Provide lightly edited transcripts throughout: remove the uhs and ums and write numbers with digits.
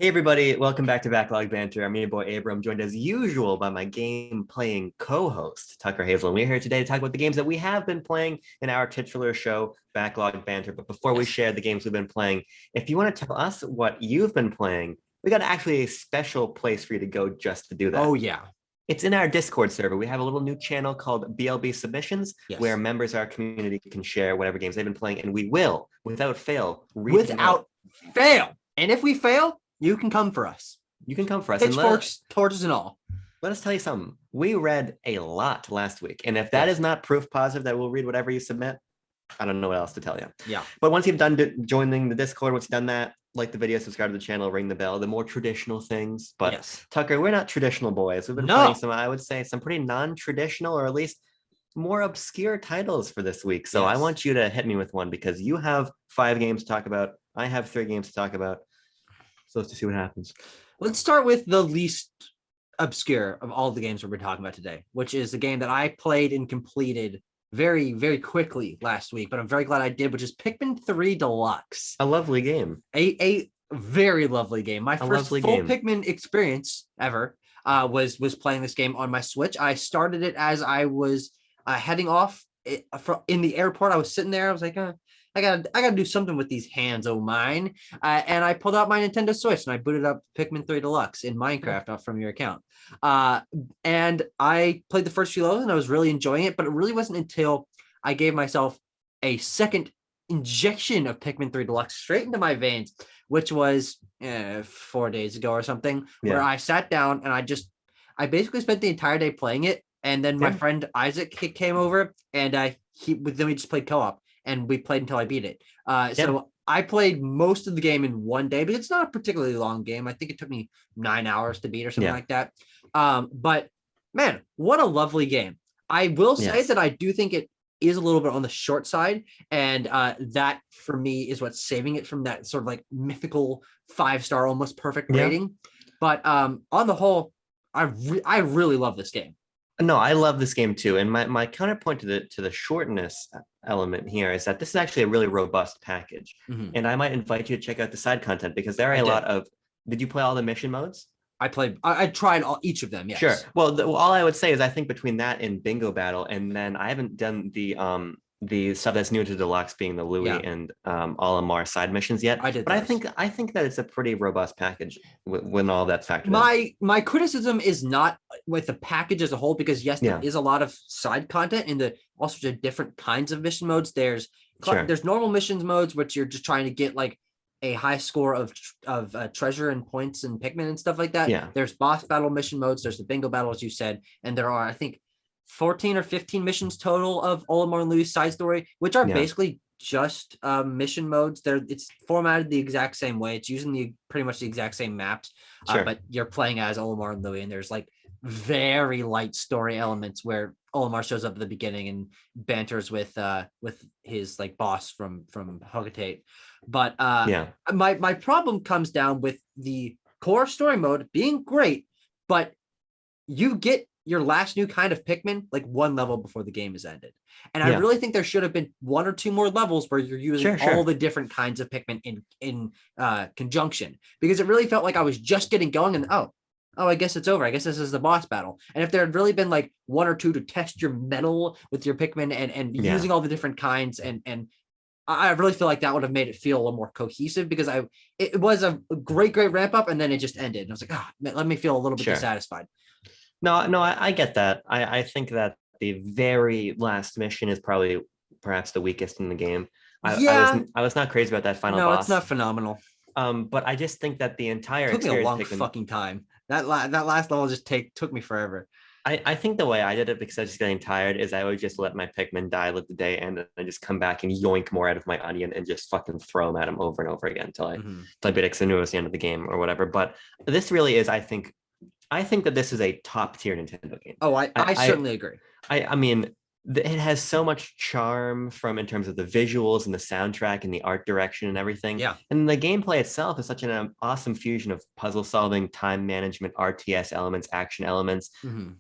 Hey everybody, welcome back to Backlog Banter. I'm your boy Abram, joined as usual by my game-playing co-host, Tucker Hazel. And we're here today to talk about the games that we have been playing in our titular show, Backlog Banter. But before we share the games we've been playing, if you want to tell us what you've been playing, we got actually a special place for you to go just to do that. Oh, yeah. It's in our Discord server. We have a little new channel called BLB Submissions, where members of our community can share whatever games they've been playing, and we will, without fail, read them out. And if we fail, you can come for us. You can come for us. Pitchforks, torches, and all. Let us tell you something. We read a lot last week. And if that is not proof positive that we'll read whatever you submit, I don't know what else to tell you. Yeah. But once you've done joining the Discord, once you've done that, like the video, subscribe to the channel, ring the bell, the more traditional things. But Tucker, we're not traditional boys. We've been playing some, I would say, some pretty non-traditional or at least more obscure titles for this week. So I want you to hit me with one because you have 5 games to talk about. I have 3 games to talk about. So let's just see what happens. Let's start with the least obscure of all the games we're talking about today, which is the game that I played and completed very, very quickly last week, but I'm very glad I did, which is Pikmin 3 Deluxe. A lovely game. A very lovely game. My first full Pikmin experience ever was playing this game on my Switch. I started it as I was heading off in the airport. I was sitting there. I was like, I gotta do something with these hands of mine. And I pulled out my Nintendo Switch and I booted up Pikmin 3 Deluxe in Minecraft off from your account. And I played the first few levels and I was really enjoying it, but it really wasn't until I gave myself a second injection of Pikmin 3 Deluxe straight into my veins, which was 4 days ago or something, where I sat down and I basically spent the entire day playing it. And then my friend Isaac came over and then we just played co-op. And we played until I beat it. So I played most of the game in one day, but it's not a particularly long game. I think it took me 9 hours to beat or something like that. But man, what a lovely game. I will say that I do think it is a little bit on the short side. And that for me is what's saving it from that sort of like mythical 5-star, almost perfect rating. But on the whole, I really love this game. No, I love this game too. And my counterpoint to the shortness element here is that this is actually a really robust package. And I might invite you to check out the side content because there are a lot of. Did you play all the mission modes? I tried each of them. Yes. Sure. Well, all I would say is I think between that and Bingo Battle, and then I haven't done the stuff that's new to Deluxe being the Louis and Olimar side missions yet. I think that it's a pretty robust package when all that's factored in. My criticism is not with the package as a whole, because there is a lot of side content in all sorts of different kinds of mission modes. There's normal missions modes, which you're just trying to get like a high score of treasure and points and Pikmin and stuff like that. There's boss battle mission modes. There's the bingo battle, as you said, and there are, I think, 14 or 15 missions total of Olimar and Louis' side story, which are basically just mission modes. It's formatted the exact same way. It's using pretty much the exact same maps, but you're playing as Olimar and Louis, and there's like very light story elements where Olimar shows up at the beginning and banters with his like boss from Hogatate. But my problem comes down with the core story mode being great, but you get your last new kind of Pikmin like one level before the game is ended. And I really think there should have been 1 or 2 more levels where you're using all the different kinds of Pikmin in conjunction, because it really felt like I was just getting going and oh, I guess it's over. I guess this is the boss battle. And if there had really been like 1 or 2 to test your mettle with your Pikmin and using all the different kinds, and I really feel like that would have made it feel a little more cohesive, because it was a great ramp up and then it just ended. And I was like, let me feel a little bit dissatisfied. No, I get that. I think that the very last mission is perhaps the weakest in the game. I was not crazy about that final boss. No, it's not phenomenal. But I just think that the entire took me a long fucking time. That last level just took me forever. I think the way I did it, because I was just getting tired, is I would just let my Pikmin die, let the day end, and then just come back and yoink more out of my onion and just fucking throw them at him over and over again until I beat it, because I knew it was the end of the game or whatever. But this really is, I think that this is a top tier Nintendo game. Oh, I certainly agree. I mean, it has so much charm in terms of the visuals and the soundtrack and the art direction and everything. Yeah. And the gameplay itself is such an awesome fusion of puzzle solving, time management, RTS elements, action elements.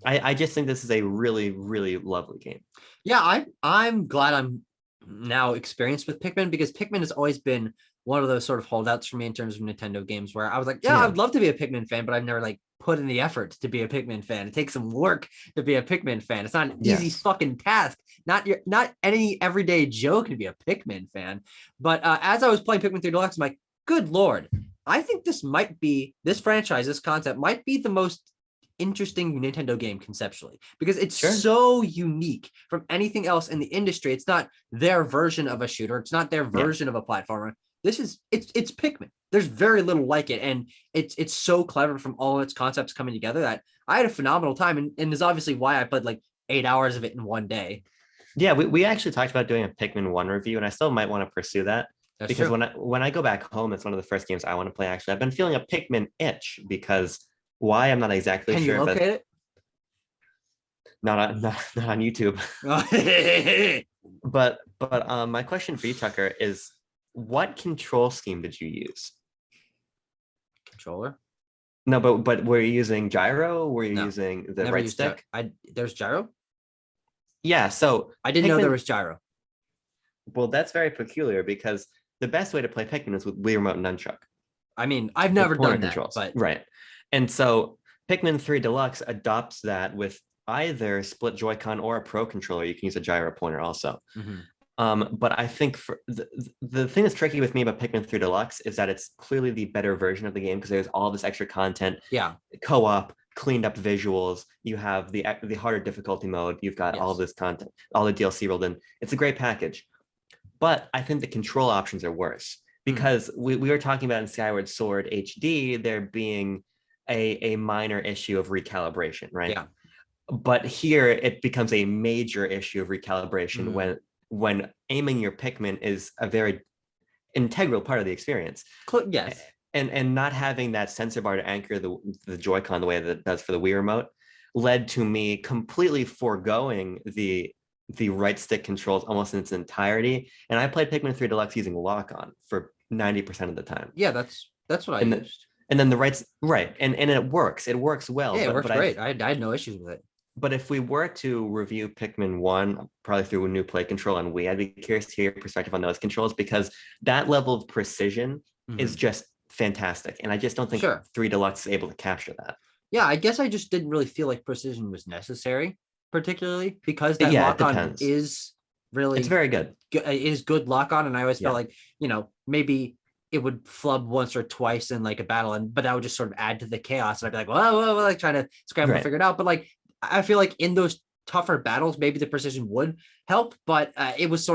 I just think this is a really, really lovely game. Yeah, I'm glad I'm now experienced with Pikmin, because Pikmin has always been one of those sort of holdouts for me in terms of Nintendo games where I was like, yeah, I would love to be a Pikmin fan, but I've never like put in the effort to be a Pikmin fan. It takes some work to be a Pikmin fan. It's not an easy fucking task. Not any everyday Joe can be a Pikmin fan. But as I was playing Pikmin 3 Deluxe, I'm like, good Lord, I think this franchise, this concept might be the most interesting Nintendo game conceptually, because it's so unique from anything else in the industry. It's not their version of a shooter. It's not their version of a platformer. It's Pikmin. There's very little like it, and it's so clever from all its concepts coming together that I had a phenomenal time, and is obviously why I played like 8 hours of it in one day. Yeah, we actually talked about doing a Pikmin 1 review, and I still might want to pursue that. That's because true. when I go back home, it's one of the first games I want to play. Actually, I've been feeling a Pikmin itch, because why, I'm not exactly sure. Can you locate it? Not on YouTube. but my question for you, Tucker, is what control scheme did you use? Controller? No, but were you using gyro? Were you using the right stick? There's gyro? Yeah, so I didn't know there was gyro. Well, that's very peculiar, because the best way to play Pikmin is with Wii Remote and Nunchuck. I mean, I've never done controls. That, but right. And so Pikmin 3 Deluxe adopts that with either split Joy-Con or a Pro controller. You can use a gyro pointer also. But I think for the thing that's tricky with me about Pikmin 3 Deluxe is that it's clearly the better version of the game, because there's all this extra content. Yeah. Co-op, cleaned up visuals. You have the harder difficulty mode. You've got all this content, all the DLC rolled in. It's a great package. But I think the control options are worse, because we were talking about in Skyward Sword HD there being a minor issue of recalibration, right? Yeah. But here it becomes a major issue of recalibration when aiming your Pikmin is a very integral part of the experience. Yes. And not having that sensor bar to anchor the Joy-Con the way that it does for the Wii Remote led to me completely foregoing the right stick controls almost in its entirety. And I played Pikmin 3 Deluxe using lock-on for 90% of the time. Yeah, that's what I used. And then and it works. It works well. Yeah, it works great. I had no issues with it. But if we were to review Pikmin 1, probably through a new play control on Wii, I'd be curious to hear your perspective on those controls, because that level of precision is just fantastic. And I just don't think 3 Deluxe is able to capture that. Yeah, I guess I just didn't really feel like precision was necessary, particularly because that lock-on is really... It's very good. It is good lock-on, and I always felt like, maybe it would flub once or twice in like a battle, but that would just sort of add to the chaos. And I'd be like, whoa, like trying to scramble to figure it out. But like, I feel like in those tougher battles, maybe the precision would help, but it was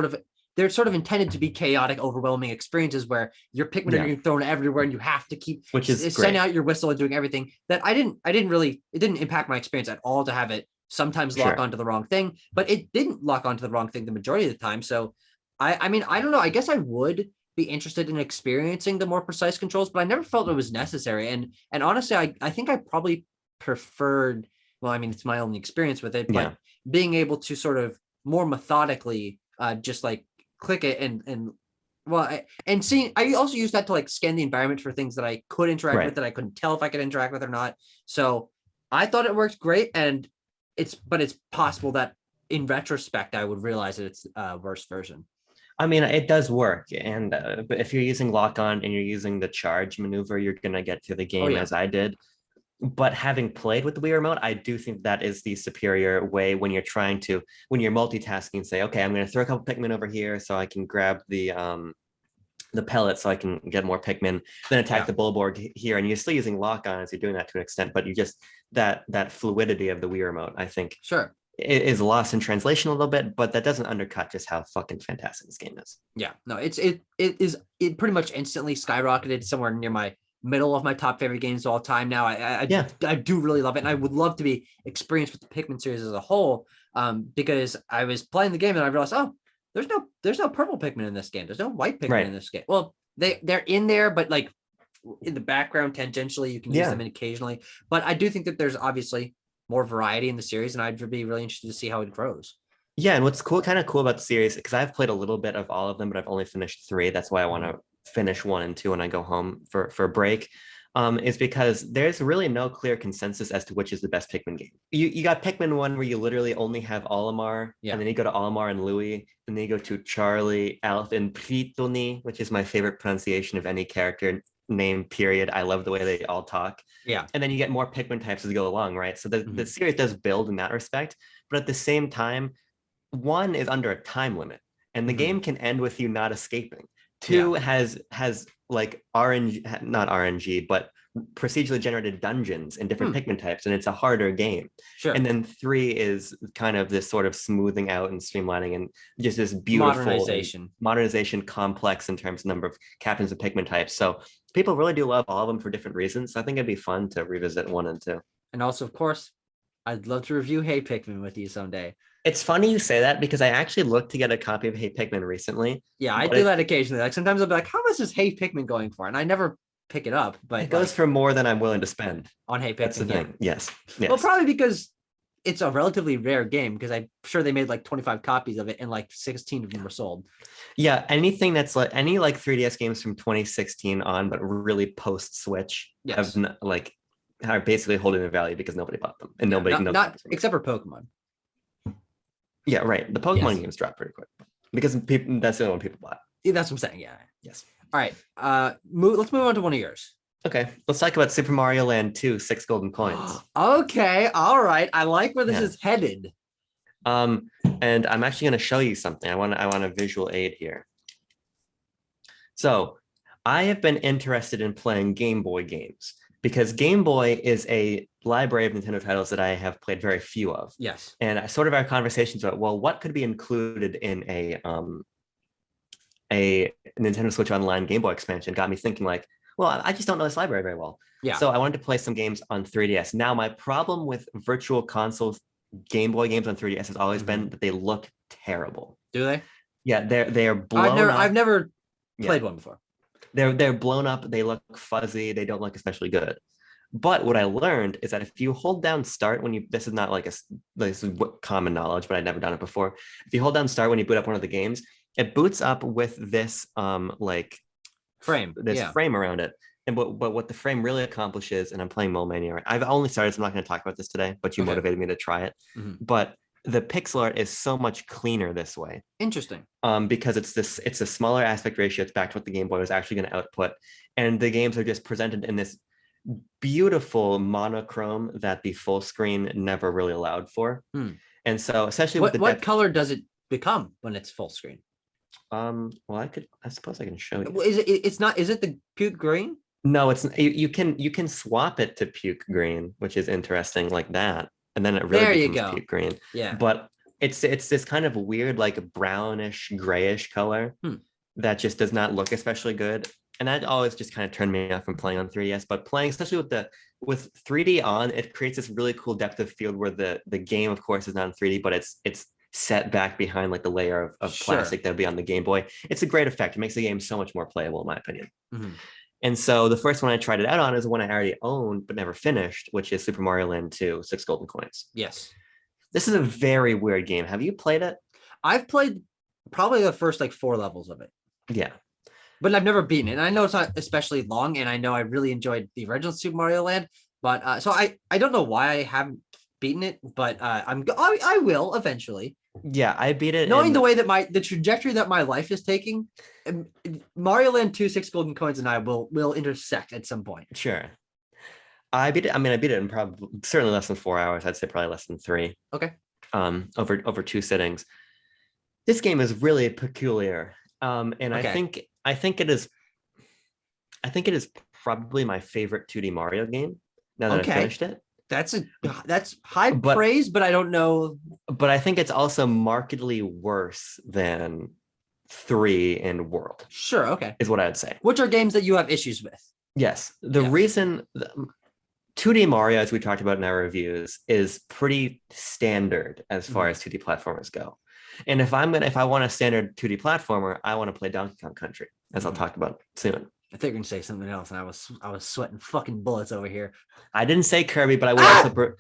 they're sort of intended to be chaotic, overwhelming experiences where your Pikmin are getting thrown everywhere and you have to keep sending out your whistle and doing everything. That it didn't impact my experience at all to have it sometimes lock onto the wrong thing, but it didn't lock onto the wrong thing the majority of the time. So I mean, I don't know. I guess I would be interested in experiencing the more precise controls, but I never felt it was necessary. And honestly, I think I probably preferred, well, I mean, it's my only experience with it, but being able to sort of more methodically just like click it and seeing, I also use that to like scan the environment for things that I could interact with that I couldn't tell if I could interact with or not. So I thought it worked great, and it's possible that in retrospect I would realize that it's a worse version. I mean, it does work, and but if you're using lock-on and you're using the charge maneuver, you're gonna get through the game as I did. But having played with the Wii Remote, I do think that is the superior way when you're multitasking. Say, okay, I'm going to throw a couple Pikmin over here so I can grab the pellet so I can get more Pikmin, then attack the Bulborg here. And you're still using lock-on as you're doing that to an extent, but you just that fluidity of the Wii Remote, I think, is lost in translation a little bit, but that doesn't undercut just how fucking fantastic this game is. Yeah, no, it pretty much instantly skyrocketed somewhere near my middle of my top favorite games of all time now. I do really love it, and I would love to be experienced with the Pikmin series as a whole, because I was playing the game and I realized, there's no purple Pikmin in this game, there's no white Pikmin in this game. Well, they're in there, but like in the background tangentially you can use them occasionally, but I do think that there's obviously more variety in the series, and I'd be really interested to see how it grows. Yeah, and what's kind of cool about the series, because I've played a little bit of all of them, but I've only finished 3. That's why I want to finish 1 and 2 when I go home for a break. is because there's really no clear consensus as to which is the best Pikmin game. You got Pikmin 1 where you literally only have Olimar, and then you go to Olimar and Louis, and then you go to Charlie, Alf, and Pritoni, which is my favorite pronunciation of any character name, period. I love the way they all talk. Yeah. And then you get more Pikmin types as you go along, right? So the series does build in that respect, but at the same time, 1 is under a time limit, and the game can end with you not escaping. 2 has like RNG, not RNG, but procedurally generated dungeons in different Pikmin types, and it's a harder game. Sure. And then 3 is kind of this sort of smoothing out and streamlining and just this beautiful modernization complex in terms of number of captains of Pikmin types. So people really do love all of them for different reasons. So I think it'd be fun to revisit 1 and 2. And also, of course, I'd love to review Hey Pikmin with you someday. It's funny you say that because I actually looked to get a copy of Hey Pikmin recently. Yeah, I do that occasionally. Like sometimes I'll be like, how much is Hey Pikmin going for? And I never pick it up, but it goes for more than I'm willing to spend on Hey Pikmin. That's the thing. Yes. Well, probably because it's a relatively rare game, because I'm sure they made like 25 copies of it and like 16 of them were sold. Yeah, anything that's like any like 3DS games from 2016 on, but really post Switch have like are basically holding their value because nobody bought them and nobody knows. Not except for Pokemon. Yeah, right. The Pokemon games dropped pretty quick because people, that's the only one people bought. Yeah, that's what I'm saying. Yeah. Yes. All right. Let's move on to one of yours. Okay. Let's talk about Super Mario Land 2, 6 golden coins. Okay. All right. I like where this is headed. And I'm actually going to show you something. I want a visual aid here. So I have been interested in playing Game Boy games because Game Boy is a library of Nintendo titles that I have played very few of. Yes. And I sort of our conversations about, well, what could be included in a Nintendo Switch Online Game Boy expansion got me thinking like, well, I just don't know this library very well. Yeah. So I wanted to play some games on 3DS. Now, my problem with virtual console Game Boy games on 3DS has always been that they look terrible. Do they? Yeah, they're blown up. I've never played one before. They're blown up. They look fuzzy. They don't look especially good. But what I learned is that if you hold down start when you, this is not like this is common knowledge, but I'd never done it before. If you hold down start when you boot up one of the games, it boots up with this like frame, frame around it. And but what the frame really accomplishes, and I'm playing Mole Mania. I've only started, so I'm not going to talk about this today, but you motivated me to try it. But the pixel art is so much cleaner this way. Interesting. Because it's a smaller aspect ratio. It's back to what the Game Boy was actually going to output, and the games are just presented in this beautiful monochrome that the full screen never really allowed for. And so, especially with what color does it become when it's full screen? Well, I suppose I can show you. Is it the puke green? No, it's you can swap it to puke green, which is interesting, like that, and then it really becomes puke green. Yeah, but it's this kind of weird, like brownish grayish color that just does not look especially good, and that always just kind of turned me off from playing on 3DS. But playing, especially with 3D on, it creates this really cool depth of field where the game, of course, is not in 3D, but it's set back behind like the layer of plastic that would be on the Game Boy. It's a great effect. It makes the game so much more playable, in my opinion. And so the first one I tried it out on is one I already owned but never finished, which is Super Mario Land 2, 6 golden coins. Yes. This is a very weird game. Have you played it? I've played probably the first like 4 levels of it. Yeah. But I've never beaten it. And I know it's not especially long, and I know I really enjoyed the original Super Mario Land. But so I don't know why I haven't beaten it, but I will eventually. Yeah, I beat it. Knowing the way that the trajectory that my life is taking, Mario Land 2, 6 golden coins, and I will intersect at some point. Sure. I beat it. I mean, I beat it in probably certainly less than 4 hours. I'd say probably less than 3. Okay. Over 2 sittings. This game is really peculiar. And okay. I think it is probably my favorite 2D Mario game. Now that I've finished it. That's high praise, but I don't know. But I think it's also markedly worse than 3 in World. Sure, okay. Is what I'd say. Which are games that you have issues with. Yes. The reason 2D Mario, as we talked about in our reviews, is pretty standard as far as 2D platformers go. And if I want a standard 2D platformer, I want to play Donkey Kong Country, as I'll talk about soon. I think you're gonna say something else, and I was sweating fucking bullets over here. I didn't say Kirby, but I would also.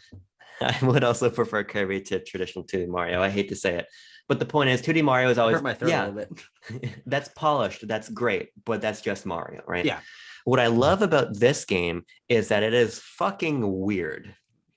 I would also prefer Kirby to traditional 2D Mario. I hate to say it, but the point is 2D Mario is always hurt my throat a little bit. That's polished, that's great, but that's just Mario, right? Yeah. What I love about this game is that it is fucking weird.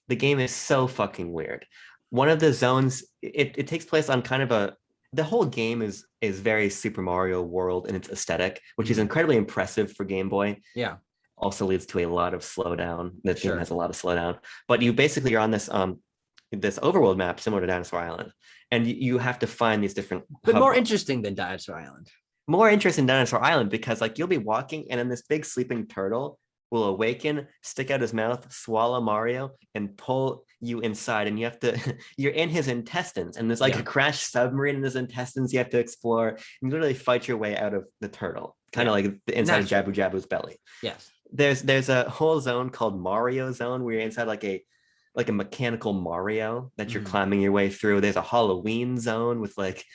The game is so fucking weird. One of the zones, it takes place on kind of the whole game is very Super Mario World in its aesthetic, which is incredibly impressive for Game Boy. Yeah. Also leads to a lot of slowdown. The game has a lot of slowdown, but you basically are on this overworld map similar to Dinosaur Island, and you have to find these different. But more interesting than Dinosaur Island. More interesting than Dinosaur Island because like you'll be walking, and then this big sleeping turtle will awaken, stick out his mouth, swallow Mario, and pull you inside, and you have to. You're in his intestines, and there's like a crashed submarine in his intestines. You have to explore, and you literally fight your way out of the turtle, kind of like the inside of Jabu Jabu's belly. Yes. There's a whole zone called Mario Zone where you're inside like a mechanical Mario that you're climbing your way through. There's a Halloween zone with like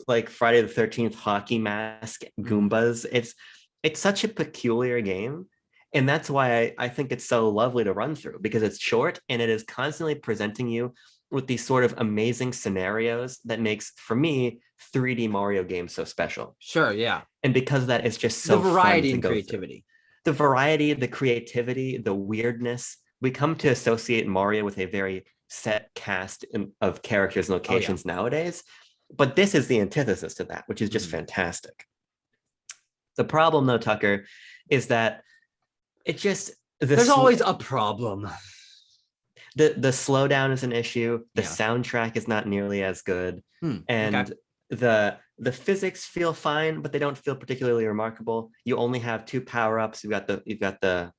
like Friday the 13th hockey mask Goombas. It's such a peculiar game. And that's why I think it's so lovely to run through, because it's short and it is constantly presenting you with these sort of amazing scenarios that makes, for me, 3D Mario games so special. Sure, yeah. And because of that, it's just so the variety fun and creativity. Through. The variety, the creativity, the weirdness. We come to associate Mario with a very set cast of characters and locations nowadays. But this is the antithesis to that, which is just fantastic. The problem, though, Tucker, is that it just... There's always a problem. The slowdown is an issue. The soundtrack is not nearly as good. And the physics feel fine, but they don't feel particularly remarkable. You only have 2 power-ups. You've got the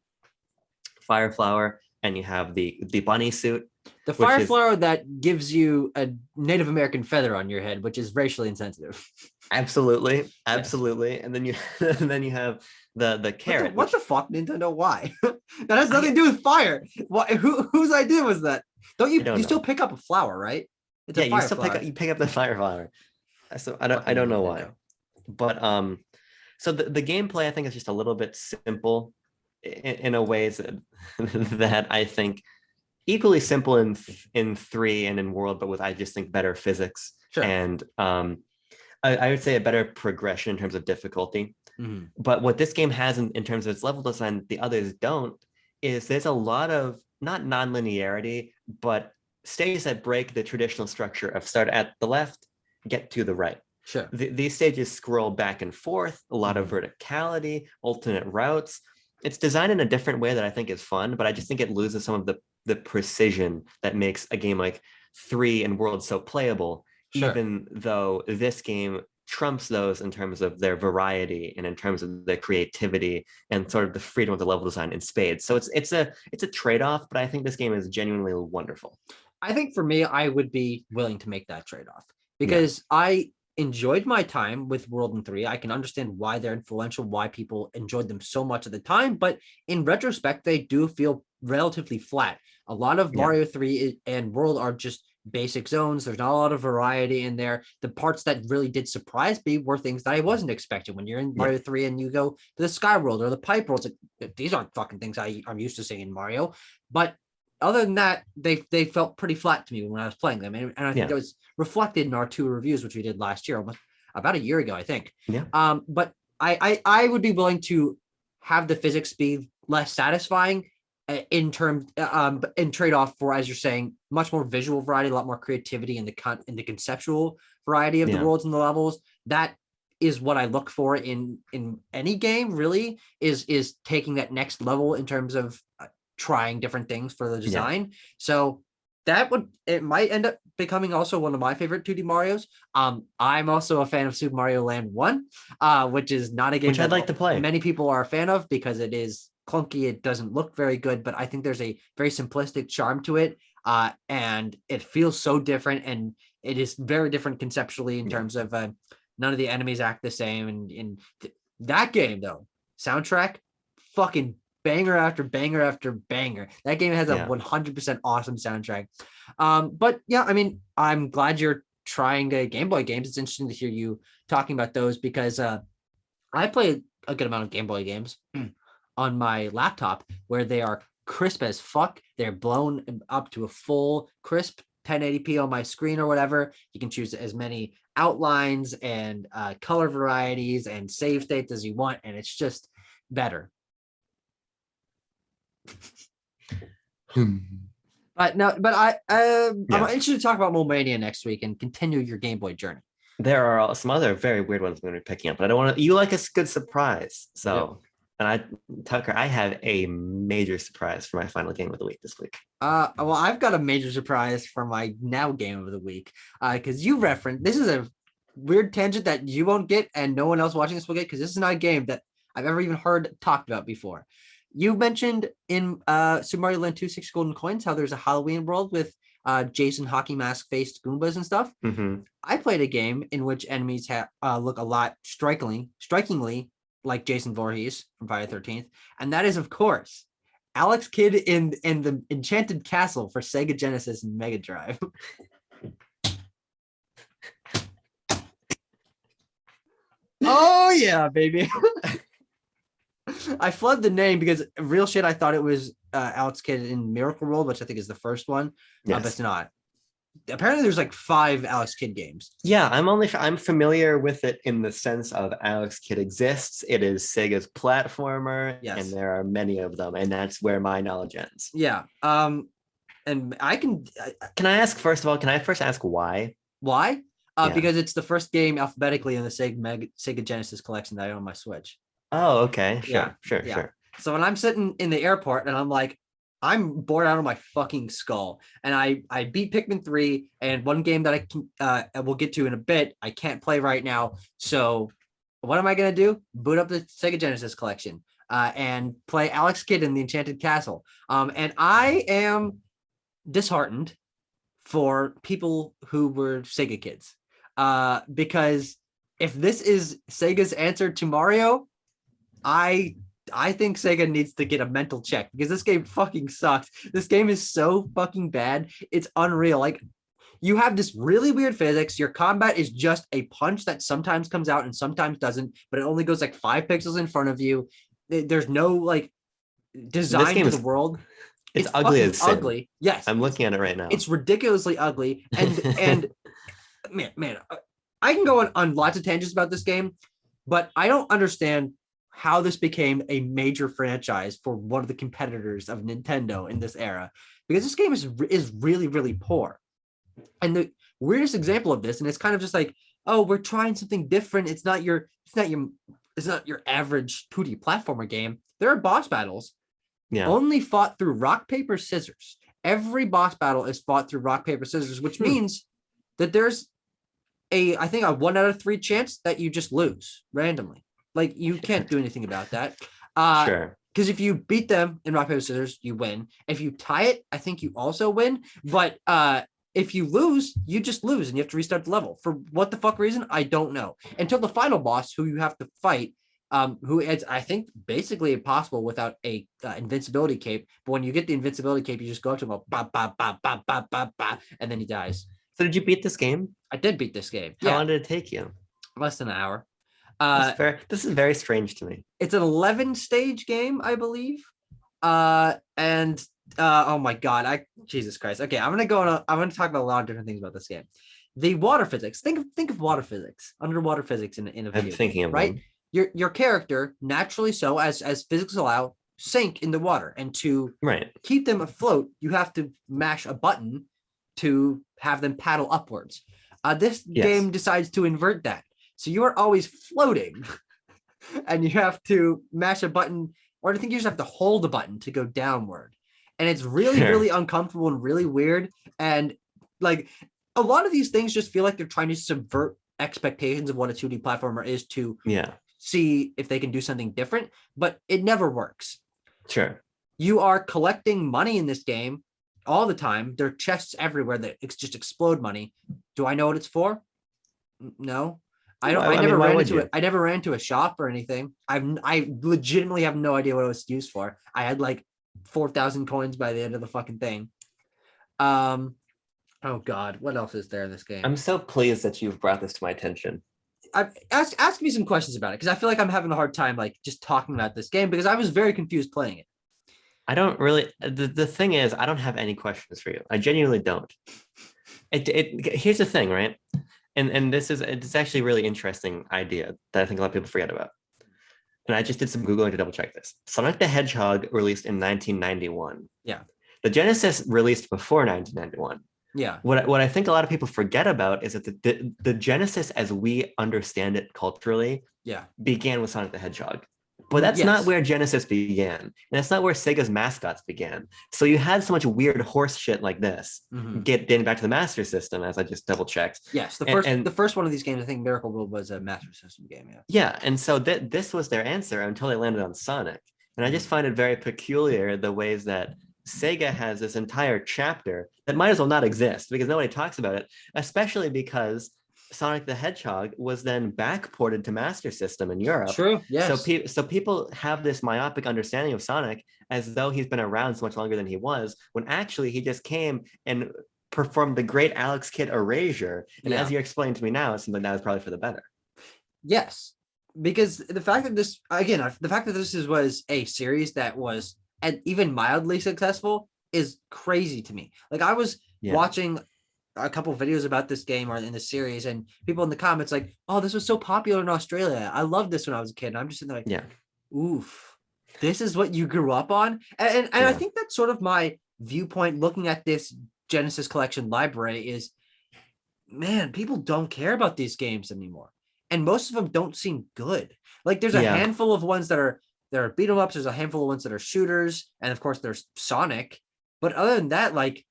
fire flower, and you have the bunny suit. The fire flower that gives you a Native American feather on your head, which is racially insensitive. Absolutely. Yes. And then you have the carrot. What the fuck, Nintendo? Why? That has nothing to do with fire. Whose idea was that? You still pick up a flower, right? It's you still pick up the fire flower. So I don't know why. But so the gameplay I think is just a little bit simple in a ways that I think equally simple in 3 and in World, but with, I just think, better physics. Sure. And I would say a better progression in terms of difficulty. But what this game has in terms of its level design, the others don't, is there's a lot of not non-linearity, but stages that break the traditional structure of start at the left, get to the right. Sure. These stages scroll back and forth, a lot of verticality, alternate routes. It's designed in a different way that I think is fun, but I just think it loses some of the precision that makes a game like 3 and World so playable, even though this game trumps those in terms of their variety and in terms of their creativity and sort of the freedom of the level design in spades. So it's a trade-off, but I think this game is genuinely wonderful. I think for me, I would be willing to make that trade-off because I enjoyed my time with World and 3. I can understand why they're influential, why people enjoyed them so much at the time, but in retrospect, they do feel relatively flat. A lot of Mario 3 and World are just basic zones. There's not a lot of variety in there. The parts that really did surprise me were things that I wasn't expecting. When you're in Mario 3 and you go to the Sky World or the Pipe World, it's like, these aren't fucking things I'm used to seeing in Mario. But other than that, they felt pretty flat to me when I was playing them. And I think it was reflected in our 2 reviews, which we did last year, almost about a year ago, I think. Yeah. But I would be willing to have the physics be less satisfying in trade-off for, as you're saying, much more visual variety, a lot more creativity in the conceptual variety of the worlds and the levels. That is what I look for in any game, really, is taking that next level in terms of trying different things for the design. So it might end up becoming also one of my favorite 2D Marios. I'm also a fan of Super Mario Land 1, which is not a game which I'd like to play. Many people are a fan of because it is clunky. It doesn't look very good, but I think there's a very simplistic charm to it. And it feels so different, and it is very different conceptually in terms of none of the enemies act the same. And that game, though, soundtrack, fucking banger after banger after banger. That game has a 100% awesome soundtrack. But yeah, I mean, I'm glad you're trying Game Boy games. It's interesting to hear you talking about those because I play a good amount of Game Boy games on my laptop where they are crisp as fuck. They're blown up to a full crisp 1080p on my screen or whatever. You can choose as many outlines and color varieties and save states as you want, and it's just better. I'm interested to talk about Momania next week and continue your Game Boy journey. There are some other very weird ones I'm going to be picking up, but I don't want to. You like a good surprise, so. Yep. And Tucker, I have a major surprise for my final game of the week this week. Well, I've got a major surprise for my now game of the week. Because you referenced, this is a weird tangent that you won't get and no one else watching this will get, because this is not a game that I've ever even heard talked about before. You mentioned in Super Mario Land 2 6 Golden Coins how there's a Halloween world with Jason hockey mask faced Goombas and stuff. Mm-hmm. I played a game in which enemies look a lot strikingly like Jason Voorhees from Friday the 13th. And that is, of course, Alex Kidd in the Enchanted Castle for Sega Genesis and Mega Drive. Oh, yeah, baby. I flubbed the name because real shit, I thought it was Alex Kidd in Miracle World, which I think is the first one. Yes. But it's not. Apparently there's like 5 Alex Kidd games. Yeah, I'm familiar with it in the sense of Alex Kidd exists. It is Sega's platformer, yes. And there are many of them, and that's where my knowledge ends. Yeah. And I can I ask, first of all, can I first ask why? Why? Because it's the first game alphabetically in the Sega Genesis collection that I own on my Switch. Oh, okay. Sure. So when I'm sitting in the airport and I'm like, I'm bored out of my fucking skull, and I beat Pikmin 3, and one game that I will get to in a bit, I can't play right now. So what am I gonna do? Boot up the Sega Genesis collection and play Alex Kidd in the Enchanted Castle. And I am disheartened for people who were Sega kids, because if this is Sega's answer to Mario, I think Sega needs to get a mental check, because this game fucking sucks. This game is so fucking bad. It's unreal. Like, you have this really weird physics. Your combat is just a punch that sometimes comes out and sometimes doesn't, but it only goes like 5 pixels in front of you. There's no like design to the world. It's ugly as sin. Ugly. Yes. I'm looking at it right now. It's ridiculously ugly. And man, I can go on lots of tangents about this game, but I don't understand how this became a major franchise for one of the competitors of Nintendo in this era, because this game is really, really poor. And the weirdest example of this, and it's kind of just like, oh, we're trying something different. It's not your average 2D platformer game. There are boss battles, only fought through rock, paper, scissors. Every boss battle is fought through rock, paper, scissors, which means that there's I think a 1 out of 3 chance that you just lose randomly. Like, you can't do anything about that. Sure. Because if you beat them in rock, paper, scissors, you win. If you tie it, I think you also win. But if you lose, you just lose and you have to restart the level. For what the fuck reason? I don't know. Until the final boss, who you have to fight, who is, I think, basically impossible without a invincibility cape. But when you get the invincibility cape, you just go up to him, go, ba, ba, ba, ba, ba, ba, ba, and then he dies. So did you beat this game? I did beat this game. How long did it take you? Less than an hour. This is very strange to me. It's an 11-stage game, I believe. Oh my god, Jesus Christ. Okay, I'm gonna talk about a lot of different things about this game. The water physics. Think of water physics, underwater physics in a video. I'm thinking of right. Them. Your character naturally, so as physics allow, sink in the water, and to keep them afloat, you have to mash a button to have them paddle upwards. This game decides to invert that. So you are always floating and you have to mash a button, or I think you just have to hold a button to go downward. And it's really, really uncomfortable and really weird. And like, a lot of these things just feel like they're trying to subvert expectations of what a 2D platformer is to see if they can do something different, but it never works. Sure. You are collecting money in this game all the time. There are chests everywhere that just explode money. Do I know what it's for? No. I never ran into a shop or anything. I legitimately have no idea what it was used for. I had like 4,000 coins by the end of the fucking thing. Oh god, what else is there in this game? I'm so pleased that you've brought this to my attention. Ask me some questions about it, because I feel like I'm having a hard time like just talking about this game, because I was very confused playing it. I don't really. The thing is, I don't have any questions for you. I genuinely don't. Here's the thing, right? And it's actually a really interesting idea that I think a lot of people forget about. And I just did some Googling to double check this. Sonic the Hedgehog released in 1991. Yeah. The Genesis released before 1991. Yeah. What I think a lot of people forget about is that the Genesis as we understand it culturally began with Sonic the Hedgehog. But that's not where Genesis began. And that's not where Sega's mascots began. So you had so much weird horse shit like this getting back to the Master System, as I just double checked. Yes, the first one of these games, I think Miracle World was a Master System game. Yeah. Yeah, and so this was their answer until they landed on Sonic. And I just find it very peculiar the ways that Sega has this entire chapter that might as well not exist because nobody talks about it, especially because Sonic the Hedgehog was then backported to Master System in Europe. True. Yes. So people have this myopic understanding of Sonic as though he's been around so much longer than he was, when actually he just came and performed the great Alex Kidd erasure. And as you explained to me now, it seems like that was probably for the better. Yes, because the fact that this was a series that was even mildly successful is crazy to me. Like I was watching a couple videos about this game or in the series, and people in the comments like, "Oh, this was so popular in Australia. I loved this when I was a kid." And I'm just sitting there like, "Oof, this is what you grew up on." And I think that's sort of my viewpoint looking at this Genesis collection library is, man, people don't care about these games anymore, and most of them don't seem good. Like there's a handful of ones that are beat 'em ups. There's a handful of ones that are shooters, and of course there's Sonic. But other than that, like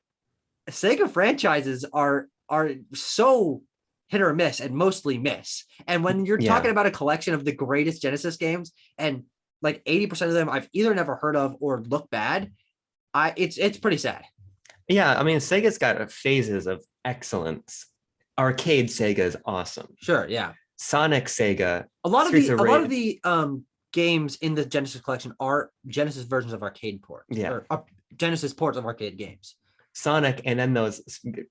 Sega franchises are so hit or miss and mostly miss. And when you're talking about a collection of the greatest Genesis games and like 80% of them I've either never heard of or look bad, it's pretty sad. Yeah, I mean Sega's got phases of excellence. Arcade Sega is awesome. Sure, yeah. Sonic Sega. A lot of the games in the Genesis collection are Genesis versions of arcade ports. Yeah. Or Genesis ports of arcade games. Sonic, and then those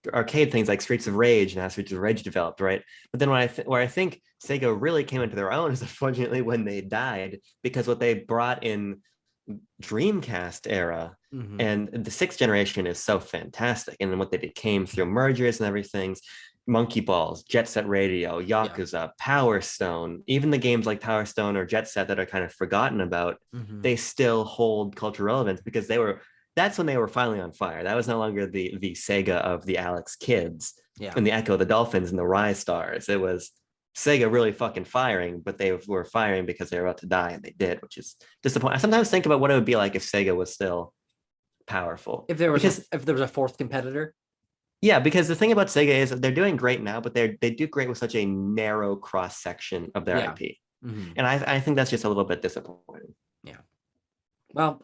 arcade things like Streets of Rage and how Streets of Rage developed, right? But then where I think Sega really came into their own is unfortunately when they died, because what they brought in Dreamcast era and the 6th generation is so fantastic, and then what they became through mergers and everything. Monkey Balls, Jet Set Radio, Yakuza, Power Stone, even the games like Power Stone or Jet Set that are kind of forgotten about, they still hold cultural relevance because that's when they were finally on fire. That was no longer the Sega of the Alex Kids and the Echo of the Dolphins and the Rise Stars. It was Sega really fucking firing, but they were firing because they were about to die, and they did, which is disappointing. I sometimes think about what it would be like if Sega was still powerful. If there was a fourth competitor. Yeah, because the thing about Sega is that they're doing great now, but they do great with such a narrow cross section of their IP. And I think that's just a little bit disappointing. Yeah. Well,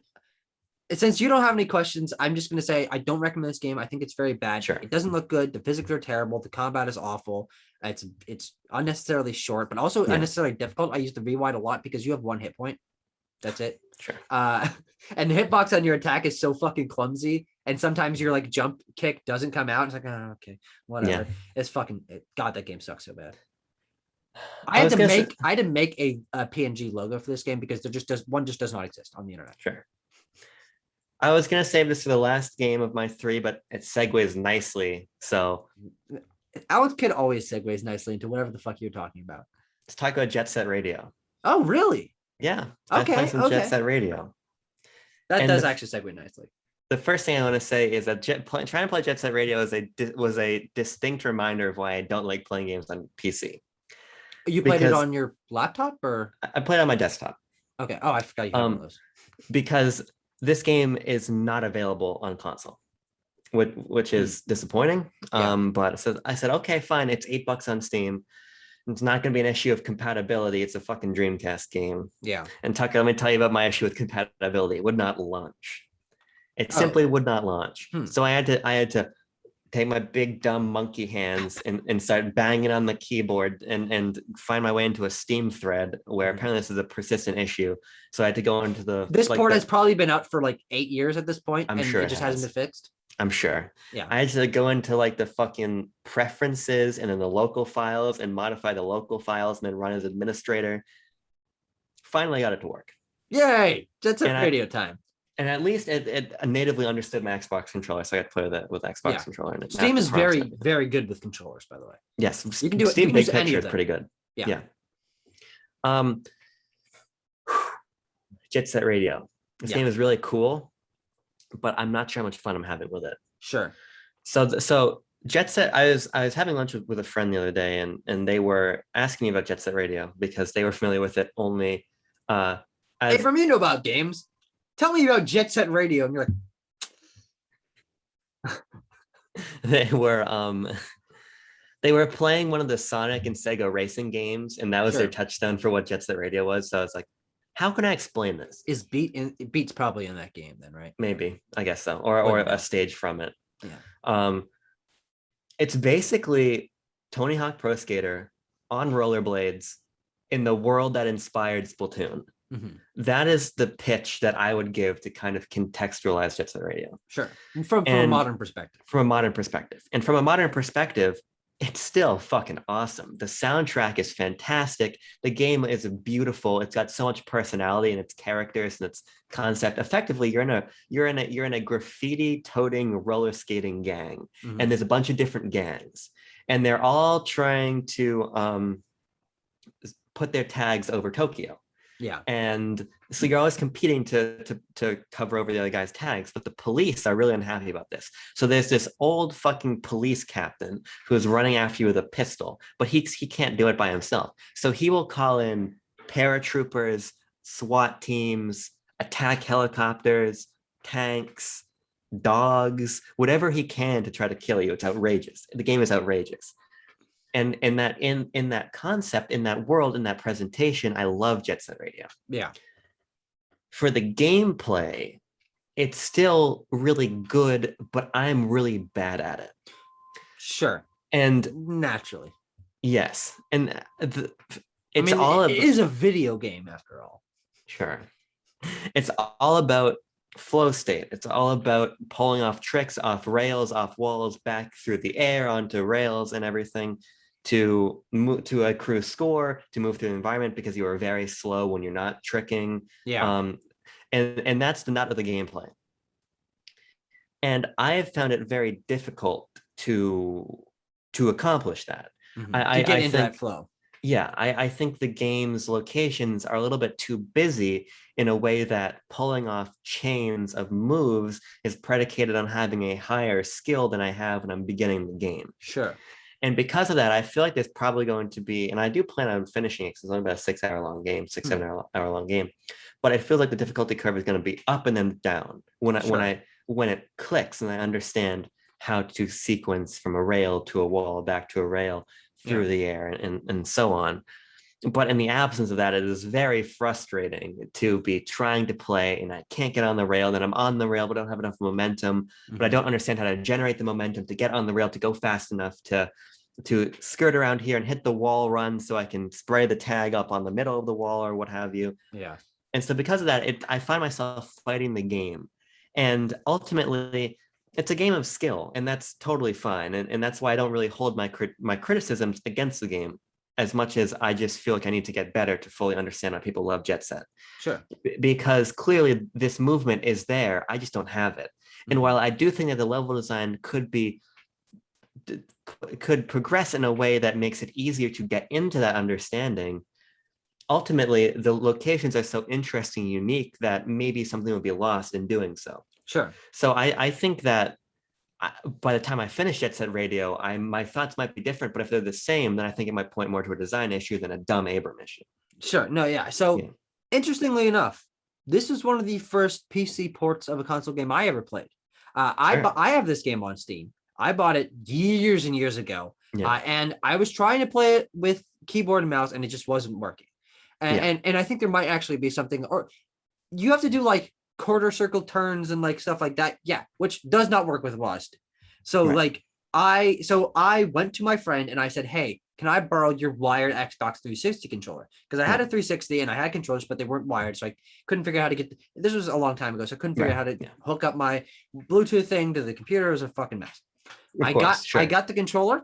since you don't have any questions, I'm just going to say I don't recommend this game. I think it's very bad. Sure. It doesn't look good. The physics are terrible. The combat is awful. It's unnecessarily short, but also unnecessarily difficult. I use the rewind a lot because you have 1 hit point. That's it. Sure. And the hitbox on your attack is so fucking clumsy. And sometimes your like jump kick doesn't come out. It's like, oh, okay, whatever. Yeah. It's fucking God, that game sucks so bad. I had to make a PNG logo for this game because there just does not exist on the internet. Sure. I was gonna save this for the last game of my 3, but it segues nicely. So Alex Kidd always segues nicely into whatever the fuck you're talking about. Let's talk about Jet Set Radio. Oh, really? Yeah. Okay. Jet Set Radio. That does actually segue nicely. The first thing I want to say is that trying to play Jet Set Radio was a distinct reminder of why I don't like playing games on PC. You played it on your laptop, or? I played it on my desktop. Okay. Oh, I forgot you had one of those. Because this game is not available on console, which is disappointing. But I said, okay, fine. It's $8 on Steam. It's not going to be an issue of compatibility. It's a fucking Dreamcast game. Yeah. And Tucker, let me tell you about my issue with compatibility. It would not launch. It simply would not launch. So I had to take my big dumb monkey hands and start banging on the keyboard and find my way into a Steam thread where apparently this is a persistent issue. So I had to go into this port has probably been out for like 8 years at this point. I'm sure it just hasn't been fixed. I'm sure. Yeah. I had to go into like the fucking preferences and then the local files and modify the local files and then run as administrator. Finally got it to work. Yay! That's a radio time. And at least it natively understood my Xbox controller, so I got to play that with Xbox controller. And Steam is very, very good with controllers, by the way. Yes, you can do it. Steam Big Picture is pretty good. Yeah. Jet Set Radio. This game is really cool, but I'm not sure how much fun I'm having with it. Sure. So Jet Set, I was having lunch with a friend the other day, and they were asking me about Jet Set Radio because they were familiar with it only. Hey, from you know about games, tell me about Jet Set Radio, and you're like, they were playing one of the Sonic and Sega racing games, and that was their touchstone for what Jet Set Radio was. So I was like, how can I explain this? Beat's probably in that game then, right? Maybe, I guess so, or a stage from it. Yeah. It's basically Tony Hawk Pro Skater on rollerblades in the world that inspired Splatoon. Mm-hmm. That is the pitch that I would give to kind of contextualize Jet Set Radio. Sure. From a modern perspective. From a modern perspective. And from a modern perspective, it's still fucking awesome. The soundtrack is fantastic. The game is beautiful. It's got so much personality in its characters and its concept. Effectively, you're in a graffiti toting roller skating gang, and there's a bunch of different gangs, and they're all trying to put their tags over Tokyo. Yeah. And so you're always competing to cover over the other guy's tags, but the police are really unhappy about this. So there's this old fucking police captain who's running after you with a pistol, but he can't do it by himself. So he will call in paratroopers, SWAT teams, attack helicopters, tanks, dogs, whatever he can to try to kill you. It's outrageous. The game is outrageous. And in that concept, in that world, in that presentation, I love Jet Set Radio. Yeah. For the gameplay, it's still really good, but I'm really bad at it. Sure. And naturally. Yes. And it is a video game after all. Sure. It's all about flow state. It's all about pulling off tricks off rails, off walls, back through the air onto rails and everything, to move to accrue score, to move through the environment because you are very slow when you're not tricking. Yeah. And that's the nut of the gameplay. And I have found it very difficult to accomplish that. Mm-hmm. To get into that flow. Yeah, I think the game's locations are a little bit too busy in a way that pulling off chains of moves is predicated on having a higher skill than I have when I'm beginning the game. Sure. And because of that, I feel like there's probably going to be, and I do plan on finishing it because it's only about a 6 hour long game, 7 hour long game. But I feel like the difficulty curve is going to be up and then down when it clicks and I understand how to sequence from a rail to a wall, back to a rail, through the air, and so on. But in the absence of that, it is very frustrating to be trying to play and I can't get on the rail. Then I'm on the rail, but I don't have enough momentum. But I don't understand how to generate the momentum to get on the rail, to go fast enough to skirt around here and hit the wall run so I can spray the tag up on the middle of the wall or what have you. Yeah. And so because of that, I find myself fighting the game. And ultimately, it's a game of skill, and that's totally fine. And that's why I don't really hold my criticisms against the game as much as I just feel like I need to get better to fully understand why people love Jet Set. Sure. Because clearly this movement is there, I just don't have it. And while I do think that the level design could progress in a way that makes it easier to get into that understanding, ultimately the locations are so interesting and unique that maybe something will be lost in doing so. Sure. So I think that by the time I finish Jet Set Radio, my thoughts might be different, but if they're the same, then I think it might point more to a design issue than a dumb Abram issue. Sure. No, yeah. So interestingly enough, this is one of the first PC ports of a console game I ever played. I have this game on Steam. I bought it years and years ago, and I was trying to play it with keyboard and mouse, and it just wasn't working. And I think there might actually be something, or you have to do like quarter circle turns and like stuff like that, which does not work with Rust. So I went to my friend and I said, hey, can I borrow your wired Xbox 360 controller? Because I had a 360 and I had controllers, but they weren't wired, so I couldn't figure out how to get this was a long time ago, so I couldn't figure out how to hook up my Bluetooth thing to the computer. It was a fucking mess. I got the controller,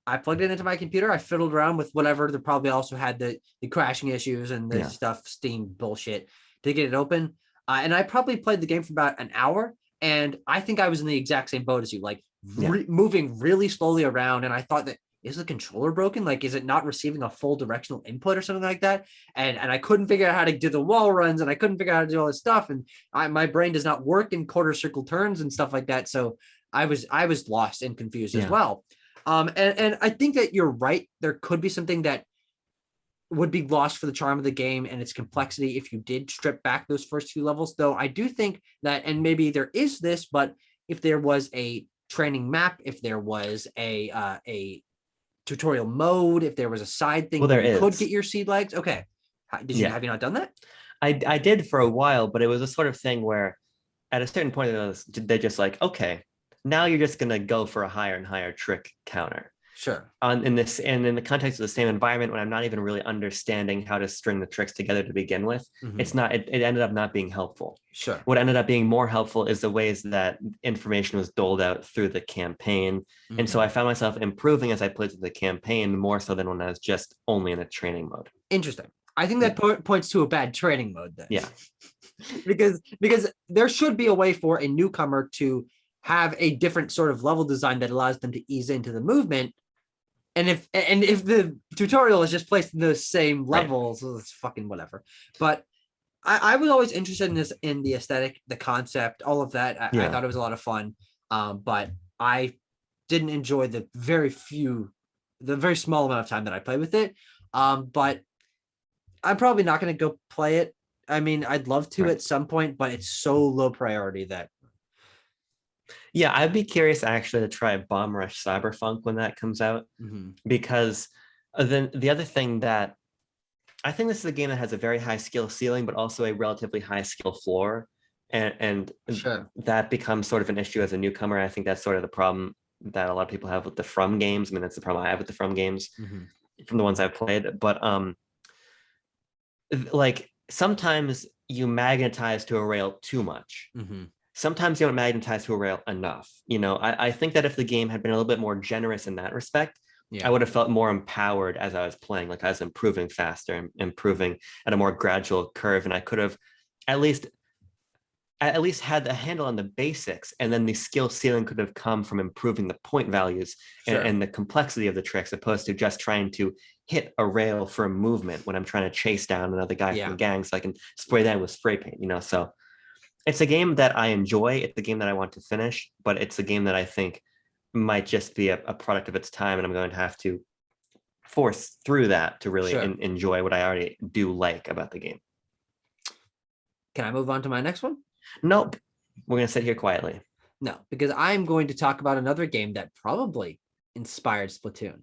I plugged it into my computer, I fiddled around with whatever. They probably also had the crashing issues and the stuff, Steam bullshit, to get it open. And I probably played the game for about an hour. And I think I was in the exact same boat as you, like moving really slowly around. And I thought that, is the controller broken? Like, is it not receiving a full directional input or something like that? And I couldn't figure out how to do the wall runs, and I couldn't figure out how to do all this stuff. And my brain does not work in quarter circle turns and stuff like that. So I was lost and confused as well. And I think that you're right. There could be something that would be lost for the charm of the game and its complexity if you did strip back those first few levels. Though I do think that, and maybe there is this, but if there was a training map, if there was a tutorial mode, if there was a side thing where you could get your seed legs. Okay. Have you not done that? I did for a while, but it was a sort of thing where at a certain point they're just like, okay, now you're just gonna go for a higher and higher trick counter. Sure. In this, and in the context of the same environment, when I'm not even really understanding how to string the tricks together to begin with, it's not. It ended up not being helpful. Sure. What ended up being more helpful is the ways that information was doled out through the campaign, and so I found myself improving as I played through the campaign more so than when I was just only in a training mode. Interesting. I think that points to a bad training mode then. Yeah. because there should be a way for a newcomer to have a different sort of level design that allows them to ease into the movement. And if the tutorial is just placed in those same levels, well, it's fucking whatever. But I was always interested in this, in the aesthetic, the concept, all of that. I thought it was a lot of fun. But I didn't enjoy the very small amount of time that I played with it. But I'm probably not going to go play it. I mean, I'd love to at some point, but it's so low priority that. Yeah, I'd be curious actually to try Bomb Rush Cyberfunk when that comes out, because then the other thing that I think this is a game that has a very high skill ceiling, but also a relatively high skill floor, and that becomes sort of an issue as a newcomer. I think that's sort of the problem that a lot of people have with the From games. I mean, that's the problem I have with the From games from the ones I've played. But like sometimes you magnetize to a rail too much. Sometimes you don't magnetize to a rail enough. You know, I think that if the game had been a little bit more generous in that respect, I would have felt more empowered as I was playing. Like I was improving faster and improving at a more gradual curve, and I could have at least had a handle on the basics, and then the skill ceiling could have come from improving the point values and the complexity of the tricks, opposed to just trying to hit a rail for a movement when I'm trying to chase down another guy from the gang so I can spray that with spray paint, you know. So it's a game that I enjoy. It's a game that I want to finish, but it's a game that I think might just be a product of its time, and I'm going to have to force through that to really enjoy what I already do like about the game. Can I move on to my next one? Nope. We're going to sit here quietly. No, because I'm going to talk about another game that probably inspired Splatoon.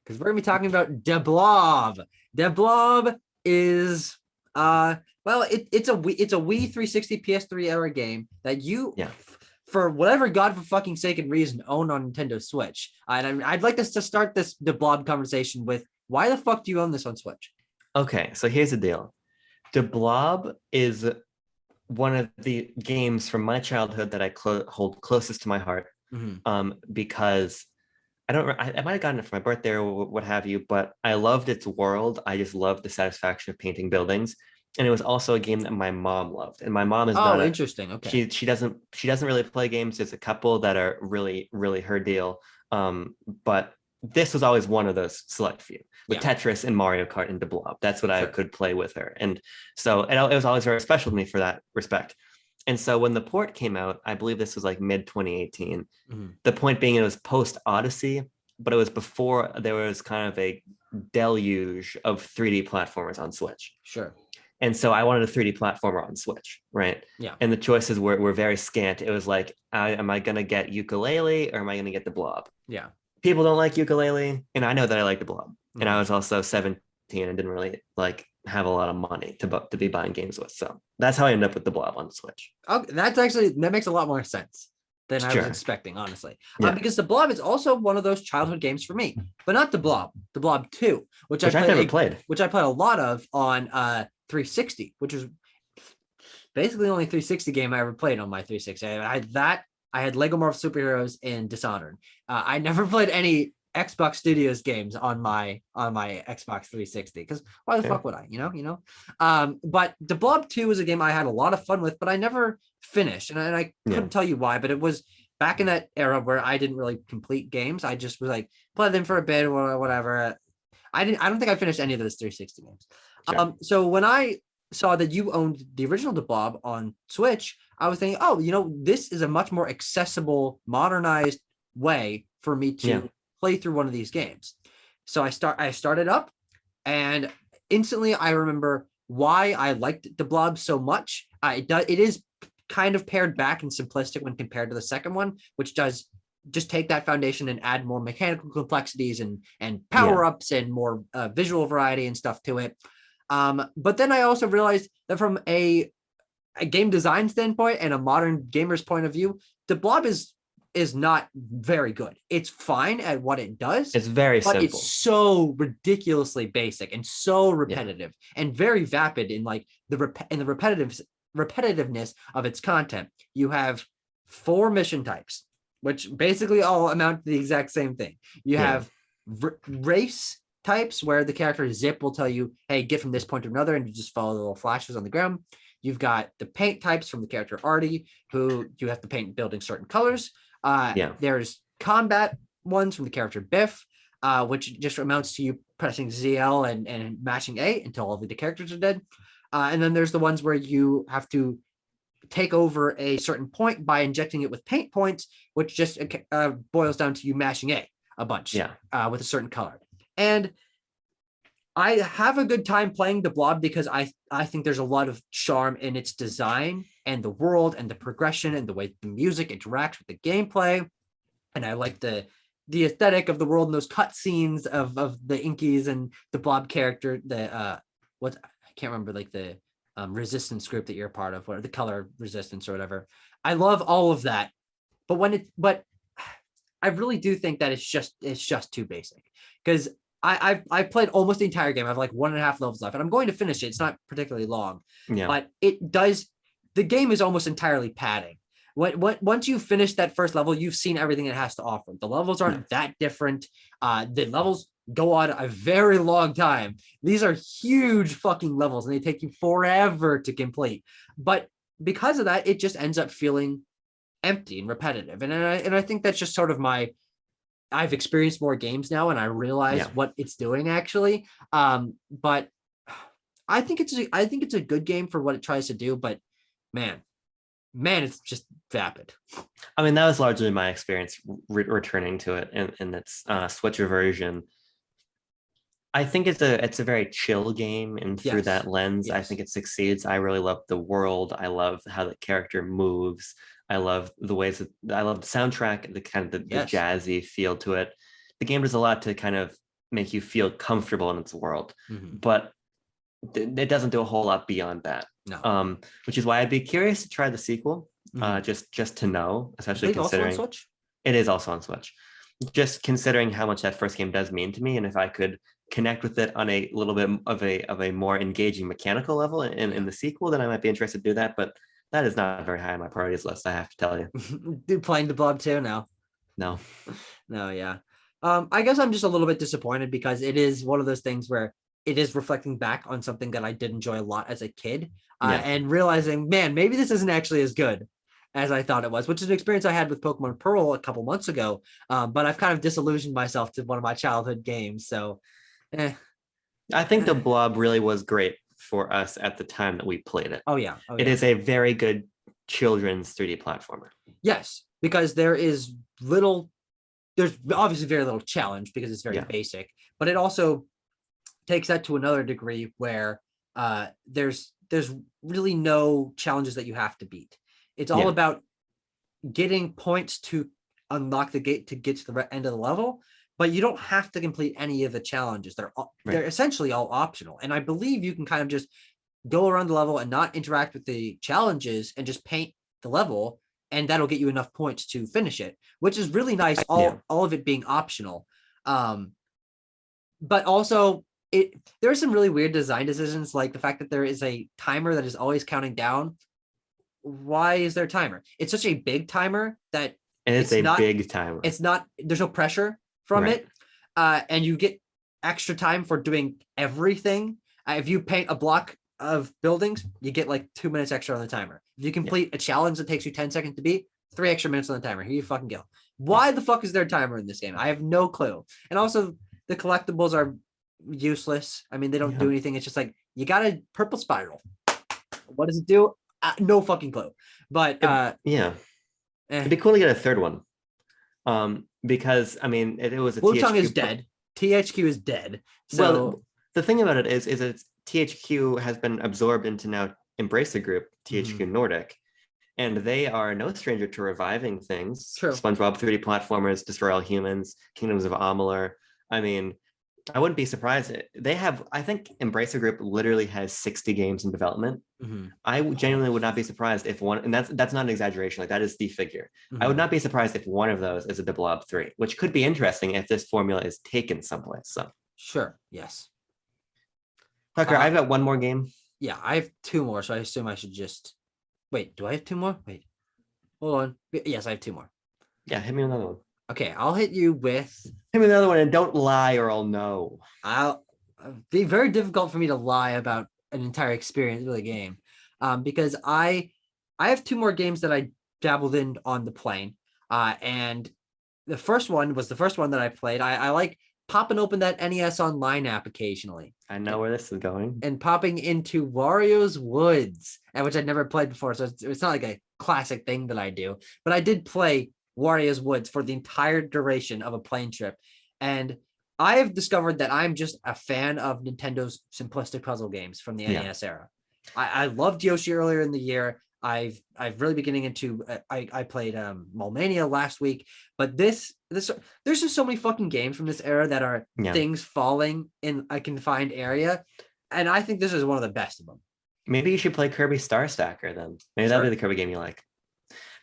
Because we're going to be talking about De Blob. De Blob is it's a Wii 360 PS3 era game that you for whatever God for fucking sake and reason own on Nintendo Switch. And I'd like us to start this De Blob conversation with, why the fuck do you own this on Switch? Okay, so here's the deal. De Blob is one of the games from my childhood that I hold closest to my heart, because I might have gotten it for my birthday or what have you, but I loved its world. I just loved the satisfaction of painting buildings. And it was also a game that my mom loved. And my mom is not interesting. Okay. She doesn't really play games. There's a couple that are really, really her deal. But this was always one of those select few with Tetris and Mario Kart and De Blob. That's what I could play with her. And so it was always very special to me for that respect. And so when the port came out, I believe this was like mid 2018. The point being, it was post Odyssey, but it was before there was kind of a deluge of 3D platformers on Switch. Sure. And so I wanted a 3D platformer on Switch, right? Yeah. And the choices were very scant. It was like, am I going to get Ukulele or am I going to get the Blob? Yeah. People don't like Ukulele, and I know that I like the Blob. And I was also 17 and didn't really like have a lot of money to be buying games with. So that's how I ended up with the Blob on Switch. Okay, that makes a lot more sense than I was expecting, honestly. Because the Blob is also one of those childhood games for me, but not the Blob 2, which I've never played. Which I played a lot of on 360, which was basically the only 360 game I ever played on my 360. I had Lego Marvel Superheroes and Dishonored. I never played any Xbox Studios games on my Xbox 360, because why the fuck would I, but the Blob 2 was a game I had a lot of fun with, but I never finished, and I couldn't tell you why, but it was back in that era where I didn't really complete games. I just was like, play them for a bit or whatever. I don't think I finished any of those 360 games. Sure. So when I saw that you owned the original Blob on Switch, I was thinking, oh, this is a much more accessible, modernized way for me to play through one of these games. So I started up, and instantly I remember why I liked the Blob so much. It is kind of pared back and simplistic when compared to the second one, which does just take that foundation and add more mechanical complexities and power-ups and more visual variety and stuff to it. But then I also realized that from a game design standpoint and a modern gamer's point of view, the Blob is not very good. It's fine at what it does. It's very simple. It's so ridiculously basic and so repetitive and very vapid in like the repetitiveness of its content. You have 4 mission types, which basically all amount to the exact same thing. You have race types where the character Zip will tell you, hey, get from this point to another, and you just follow the little flashes on the ground. You've got the paint types from the character Artie, who you have to paint building certain colors. There's combat ones from the character Biff, which just amounts to you pressing ZL and mashing A until all of the characters are dead. And then there's the ones where you have to take over a certain point by injecting it with paint points, which just boils down to you mashing a bunch with a certain color. And I have a good time playing the Blob because I think there's a lot of charm in its design and the world and the progression and the way the music interacts with the gameplay. And I like the aesthetic of the world and those cutscenes of the Inkies and the Blob character, I can't remember, like the resistance group that you're a part of, or the color resistance or whatever. I love all of that. But I really do think that it's just too basic, because I've played almost the entire game. I have like 1.5 levels left, and I'm going to finish it. It's not particularly long, but the game is almost entirely padding. Once you finish that first level, you've seen everything it has to offer. The levels aren't that different. The levels go on a very long time. These are huge fucking levels, and they take you forever to complete. But because of that, it just ends up feeling empty and repetitive. And I think that's just sort of I've experienced more games now, and I realize what it's doing actually. But I think it's a good game for what it tries to do. But man, it's just vapid. I mean, that was largely my experience returning to it in its Switch version. I think it's a very chill game, and through that lens, I think it succeeds. I really love the world. I love how the character moves. I love the ways that I love the soundtrack, the kind of the jazzy feel to it. The game does a lot to kind of make you feel comfortable in its world, but it doesn't do a whole lot beyond that. No. Which is why I'd be curious to try the sequel, just to know, especially considering also on Switch? It is also on Switch. Just considering how much that first game does mean to me, and if I could connect with it on a little bit of a more engaging mechanical level in the sequel, then I might be interested to do that. But that is not very high on my priorities list, I have to tell you. Dude, playing the Blob 2 now? No, yeah. I guess I'm just a little bit disappointed, because it is one of those things where it is reflecting back on something that I did enjoy a lot as a kid, and realizing, man, maybe this isn't actually as good as I thought it was, which is an experience I had with Pokemon Pearl a couple months ago. But I've kind of disillusioned myself to one of my childhood games. So, I think the Blob really was great for us at the time that we played it. Oh yeah. It is a very good children's 3D platformer. Yes, because there's obviously very little challenge because it's very basic, but it also takes that to another degree where there's really no challenges that you have to beat. It's all about getting points to unlock the gate to get to the end of the level, but you don't have to complete any of the challenges. They're essentially all optional. And I believe you can kind of just go around the level and not interact with the challenges and just paint the level, and that'll get you enough points to finish it, which is really nice. All of it being optional. But also there are some really weird design decisions, like the fact that there is a timer that is always counting down. Why is there a timer? It's such a big timer that it's a big timer. It's not, there's no pressure from it. and you get extra time for doing everything. If you paint a block of buildings, you get like 2 minutes extra on the timer. If you complete a challenge that takes you 10 seconds to beat, 3 extra minutes on the timer. Here you fucking go. Why the fuck is there a timer in this game? I have no clue. And also, the collectibles are useless. I mean, they don't do anything. It's just like, you got a purple spiral. What does it do? No fucking clue. But it'd be cool to get a third one. Because I mean, it was a Blue Tongue is dead. THQ is dead. So well, the thing about it is it's THQ has been absorbed into now Embracer Group, THQ Nordic, and they are no stranger to reviving things. True. SpongeBob 3D platformers, Destroy All Humans, Kingdoms of Amalur. I mean, I wouldn't be surprised. They have, I think Embracer Group literally has 60 games in development. I genuinely would not be surprised if one, and that's not an exaggeration, like that is the figure. I would not be surprised if one of those is a Blob 3, which could be interesting if this formula is taken someplace. So sure, yes. Tucker, I've got one more game. Yeah, I have 2 more, so I assume I should just wait. Do I have 2 more? Wait, hold on. Yes, I have 2 more. Yeah, hit me with another one. Okay, I'll hit you with. Hit me with another one, and don't lie or I'll know. I'll be very difficult for me to lie about an entire experience with a game, because I have 2 more games that I dabbled in on the plane, and the first one was the first one that I played. I like popping open that NES Online app occasionally. I know where this is going. And popping into Wario's Woods, and which I'd never played before, so it's not like a classic thing that I do, but I did play Wario's Woods for the entire duration of a plane trip, and I have discovered that I'm just a fan of Nintendo's simplistic puzzle games from the NES era. I loved Yoshi earlier in the year. I've really been getting into. I played Mallmania last week, but there's just so many fucking games from this era that are things falling in a confined area, and I think this is one of the best of them. Maybe you should play Kirby Star Stacker then. Maybe that'll be the Kirby game you like.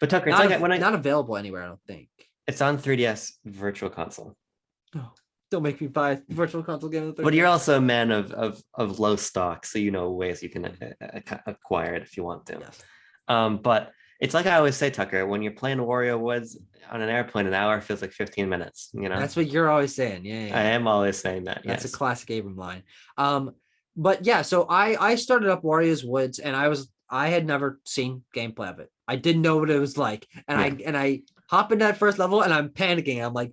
But Tucker, it's not available anywhere, I don't think. It's on 3DS Virtual Console. Oh, don't make me buy a Virtual Console game. But you're also a man of low stock, so you know ways you can acquire it if you want to. Yes. But it's like I always say, Tucker, when you're playing Wario Woods on an airplane, an hour feels like 15 minutes. You know, that's what you're always saying. Yeah. I am always saying that. That's a classic Abram line. But yeah, so I started up Wario's Woods, and I had never seen gameplay of it. I didn't know what it was like, and I hop in that first level, and I'm panicking. I'm like,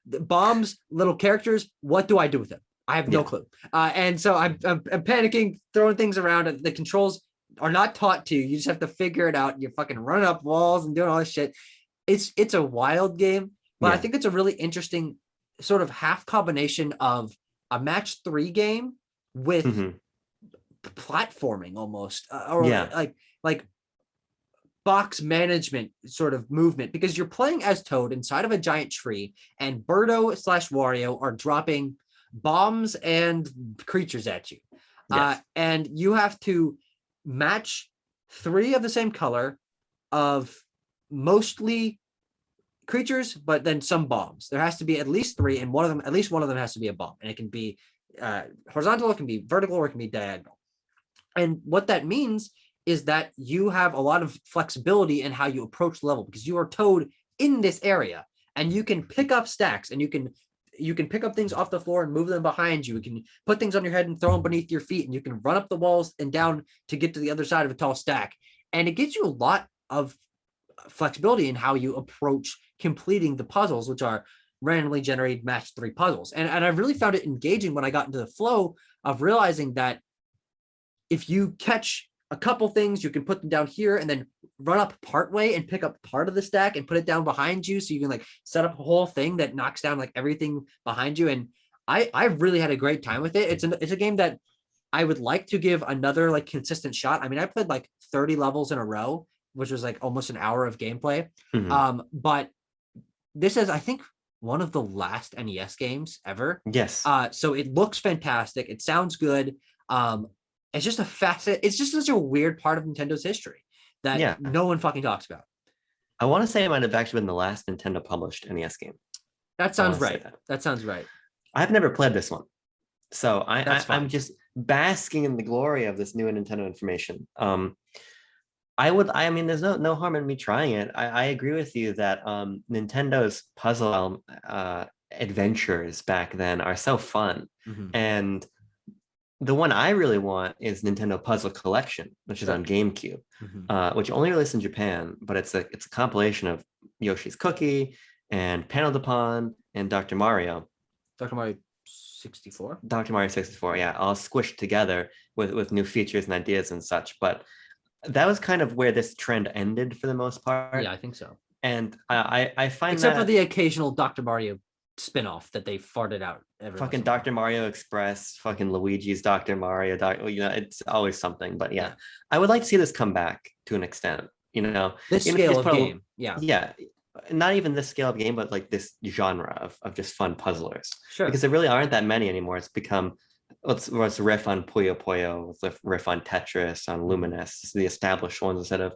bombs, little characters. What do I do with them? I have no clue. And so I'm panicking, throwing things around. The controls are not taught to you. You just have to figure it out. You're fucking running up walls and doing all this shit. It's a wild game, but I think it's a really interesting sort of half combination of a match 3 game with platforming almost, or like box management sort of movement, because you're playing as Toad inside of a giant tree, and Birdo/Wario are dropping bombs and creatures at you. And you have to match 3 of the same color of mostly creatures, but then some bombs. There has to be at least 3, and at least one of them has to be a bomb, and it can be horizontal, it can be vertical, or it can be diagonal. And what that means is that you have a lot of flexibility in how you approach the level, because you are Toad in this area, and you can pick up stacks, and you can pick up things off the floor and move them behind you. You can put things on your head and throw them beneath your feet, and you can run up the walls and down to get to the other side of a tall stack. And it gives you a lot of flexibility in how you approach completing the puzzles, which are randomly generated match 3 puzzles. And I really found it engaging when I got into the flow of realizing that if you catch a couple things, you can put them down here and then run up part way and pick up part of the stack and put it down behind you, so you can like set up a whole thing that knocks down like everything behind you. And I really had a great time with it. It's a game that I would like to give another like consistent shot. I mean, I played like 30 levels in a row, which was like almost an hour of gameplay. But this is, I think, one of the last NES games ever. Yes. So it looks fantastic. It sounds good. It's just it's just such a weird part of Nintendo's history that no one fucking talks about. I want to say it might have actually been the last Nintendo published NES game. That sounds right. That sounds right. I've never played this one, so I'm just basking in the glory of this new Nintendo information. I mean, there's no harm in me trying it. I agree with you that Nintendo's puzzle adventures back then are so fun. And the one I really want is Nintendo Puzzle Collection, which is on GameCube, which only released in Japan, but it's a compilation of Yoshi's Cookie and Panel de Pon and Dr. Mario. Dr. Mario 64? Dr. Mario 64, yeah, all squished together with new features and ideas and such. But that was kind of where this trend ended for the most part. Yeah, I think so. And I find except for the occasional Dr. Mario spin-off that they farted out fucking Dr. Mario Express, fucking Luigi's Dr. Mario, it's always something. But yeah, I would like to see this come back to an extent, this scale of game. Yeah, not even this scale of game, but like this genre of just fun puzzlers. Sure. Because there really aren't that many anymore. It's become let's riff on Puyo Puyo, let's riff on Tetris, on Luminous, the established ones, instead of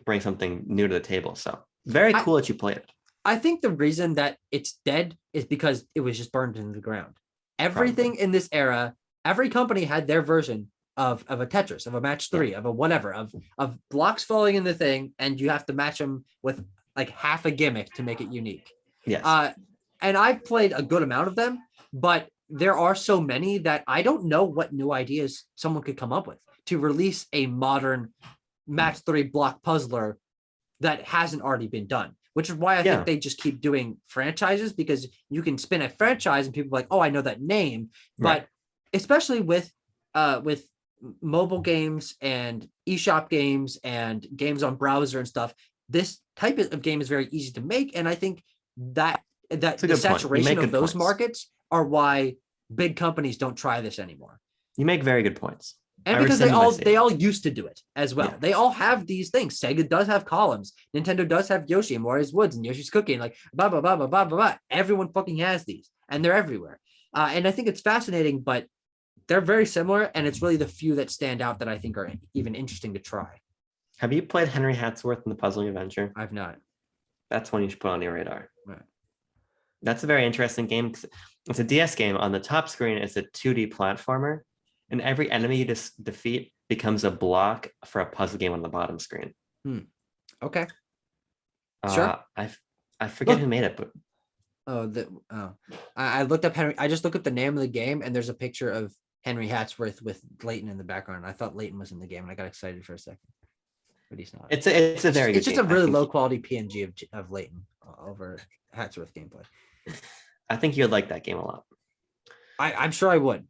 bring something new to the table. So very cool that you played it. I think the reason that it's dead is because it was just burned into the ground. Everything in this era, every company had their version of a Tetris, of a match 3, of a whatever, of blocks falling in the thing, and you have to match them with like half a gimmick to make it unique. Yes. And I've played a good amount of them, but there are so many that I don't know what new ideas someone could come up with to release a modern match 3 block puzzler that hasn't already been done. Which is why I think they just keep doing franchises, because you can spin a franchise and people are like, oh, I know that name. But especially with mobile games and eShop games and games on browser and stuff, this type of game is very easy to make. And I think that the saturation of those markets are why big companies don't try this anymore. You make very good points. And because they all used to do it as well. Yeah. They all have these things. Sega does have columns. Nintendo does have Yoshi and Wario's Woods and Yoshi's Cookie and like blah, blah, blah, blah, blah, blah, blah. Everyone fucking has these and they're everywhere. And I think it's fascinating, but they're very similar. And it's really the few that stand out that I think are even interesting to try. Have you played Henry Hatsworth in the Puzzling Adventure? I've not. That's one you should put on your radar. Right. That's a very interesting game. It's a DS game. On the top screen, it's a 2D platformer. And every enemy you defeat becomes a block for a puzzle game on the bottom screen. Okay. Sure. I forget who made it, but I looked up Henry. I just looked up the name of the game, and there's a picture of Henry Hatsworth with Layton in the background. I thought Layton was in the game, and I got excited for a second, but he's not. It's a very. It's just a really low quality PNG of Layton over Hatsworth gameplay. I think you'd like that game a lot. I'm sure I would.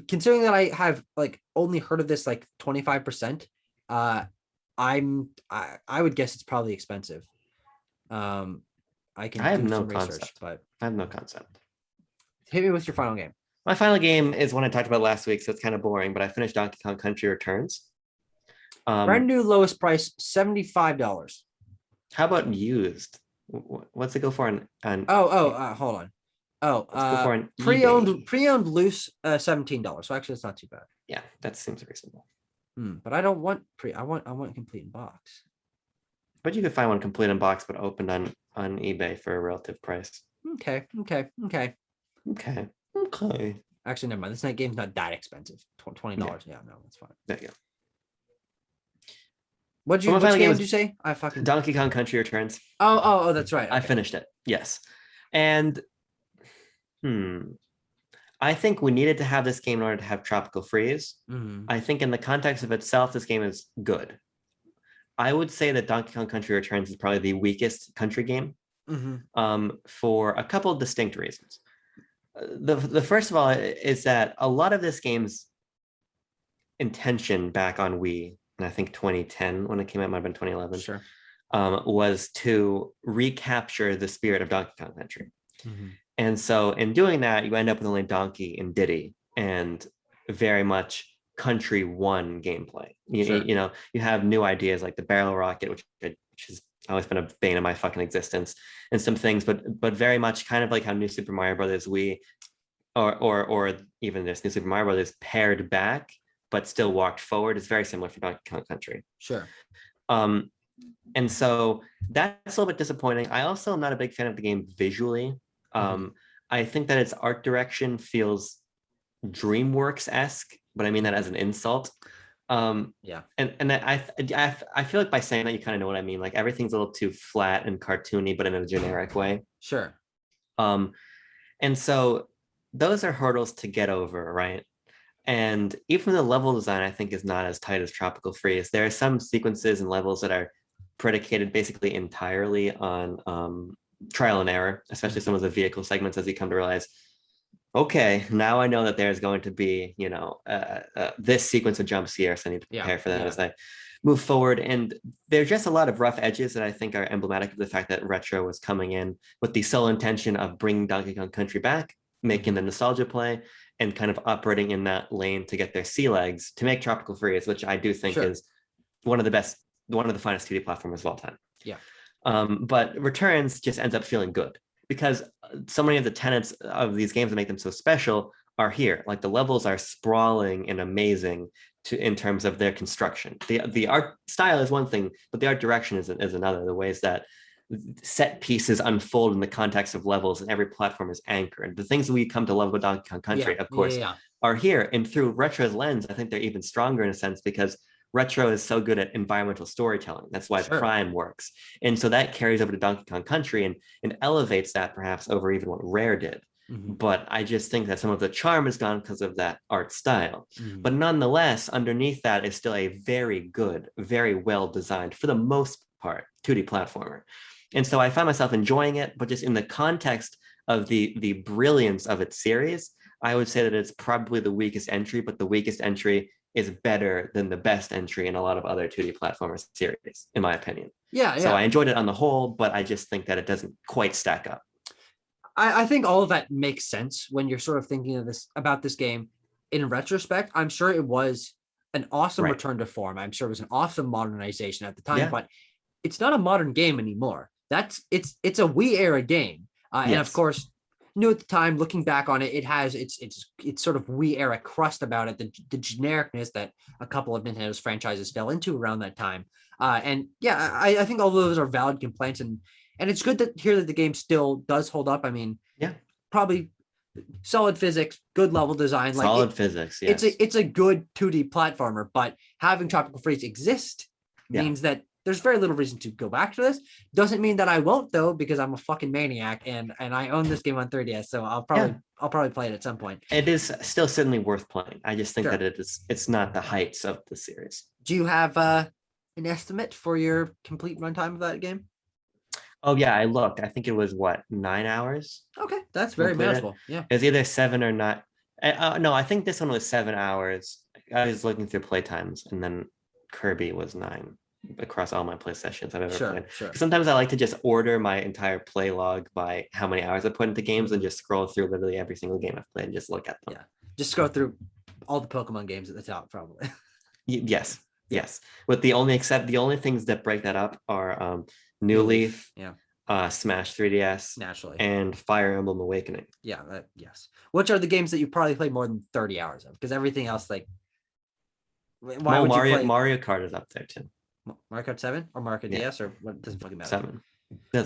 Considering that I have like only heard of this like 25%, I would guess it's probably expensive. I have no concept, but I have no concept. Hit me with your final game. My final game is one I talked about last week, so it's kind of boring, but I finished Donkey Kong Country Returns. Brand new, lowest price, $75. How about used? What's it go for on hold on. Pre-owned loose, $17. So actually, it's not too bad. Yeah, that seems reasonable. But I don't want I want complete in box. But you could find one complete in box, but opened on eBay for a relative price. Okay. Actually, never mind. This night game's not that expensive. $20. Yeah, no, that's fine. There you go. Which game did you say? I fucking Donkey Kong Country Returns. Oh, that's right. Okay. I finished it. Yes, and I think we needed to have this game in order to have Tropical Freeze. I think in the context of itself, this game is good. I would say that Donkey Kong Country Returns is probably the weakest country game for a couple of distinct reasons. The first of all is that a lot of this game's intention back on Wii, and I think 2010 when it came out, might have been 2011, sure, was to recapture the spirit of Donkey Kong Country. And so in doing that, you end up with only Donkey and Diddy and very much Country 1 gameplay. You have new ideas like the barrel rocket, which has always been a bane of my fucking existence, and some things, but very much kind of like how New Super Mario Brothers Wii or even this New Super Mario Brothers pared back but still walked forward. It's very similar for Donkey Kong Country. Sure. And so that's a little bit disappointing. I also am not a big fan of the game visually. I think that its art direction feels DreamWorks-esque, but I mean that as an insult. And I feel like by saying that, you kind of know what I mean. Like everything's a little too flat and cartoony, but in a generic way. Sure. And so those are hurdles to get over, right? And even the level design, I think, is not as tight as Tropical Freeze. There are some sequences and levels that are predicated basically entirely on trial and error, especially some of the vehicle segments, as you come to realize, okay, now I know that there's going to be, this sequence of jumps here, so I need to prepare for that as I move forward. And there's just a lot of rough edges that I think are emblematic of the fact that Retro was coming in with the sole intention of bringing Donkey Kong Country back, making the nostalgia play, and kind of operating in that lane to get their sea legs to make Tropical Freeze, which I do think is one of the finest 2D platformers of all time. Yeah. But Returns just ends up feeling good because so many of the tenets of these games that make them so special are here. Like the levels are sprawling and amazing in terms of their construction. The art style is one thing, but the art direction is another. The ways that set pieces unfold in the context of levels, and every platform is anchored. The things that we come to love with Donkey Kong Country, of course, are here. And through Retro's lens, I think they're even stronger in a sense because Retro is so good at environmental storytelling. That's why Prime works. And so that carries over to Donkey Kong Country and elevates that perhaps over even what Rare did. But I just think that some of the charm is gone because of that art style. But nonetheless, underneath that is still a very good, very well designed, for the most part, 2D platformer. And so I find myself enjoying it, but just in the context of the brilliance of its series, I would say that it's probably the weakest entry, but the weakest entry is better than the best entry in a lot of other 2D platformer series, in my opinion. So I enjoyed it on the whole, but I just think that it doesn't quite stack up. I think all of that makes sense when you're sort of thinking about this game. In retrospect, I'm sure it was an awesome return to form. I'm sure it was an awesome modernization at the time, but it's not a modern game anymore. It's a Wii era game. And of course, new at the time, looking back on it, it has it's sort of Wii era crust about it, the genericness that a couple of Nintendo's franchises fell into around that time. I think all of those are valid complaints, and it's good to hear that the game still does hold up. I mean, probably solid physics, good level design, solid physics. Yes. It's a good 2D platformer, but having Tropical Freeze exist means that there's very little reason to go back to this. Doesn't mean that I won't though, because I'm a fucking maniac and I own this game on 3DS, so I'll probably play it at some point. It is still certainly worth playing. I just think that it's not the heights of the series. Do you have an estimate for your complete runtime of that game? Oh yeah, I looked. I think it was 9 hours. Okay, that's very manageable. Yeah, it was either 7 or 9. No, I think this one was 7 hours. I was looking through playtimes, and then Kirby was 9 across all my play sessions I've ever played. Sure. Sometimes I like to just order my entire play log by how many hours I put into games and just scroll through literally every single game I've played and just look at them. Yeah, just scroll through all the Pokemon games at the top, probably. Yes. With the only things that break that up are New Leaf, Smash 3DS, naturally, and Fire Emblem Awakening. Yeah, yes. Which are the games that you probably played more than 30 hours of? Because everything else, Mario Kart is up there too. Mario Kart 7 or Mario Kart DS, or what? Doesn't fucking matter. 7. Because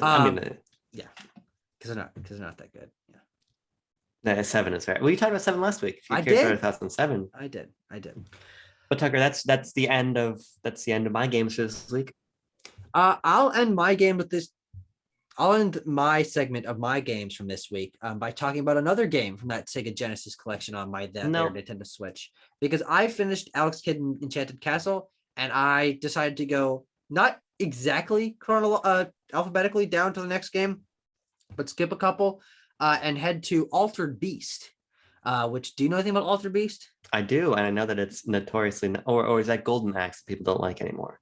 they're not that good. Yeah. 7 is fair. We talked about 7 last week. I did. 2007. I did. But Tucker, that's the end of my games for this week. I'll end my game with this. I'll end my segment of my games from this week by talking about another game from that Sega Genesis collection on my Nintendo Switch, because I finished Alex Kidd in Enchanted Castle, and I decided to go not exactly alphabetically down to the next game, but skip a couple and head to Altered Beast. Which, do you know anything about Altered Beast? I do, and I know that it's notoriously, or is that Golden Axe that people don't like anymore?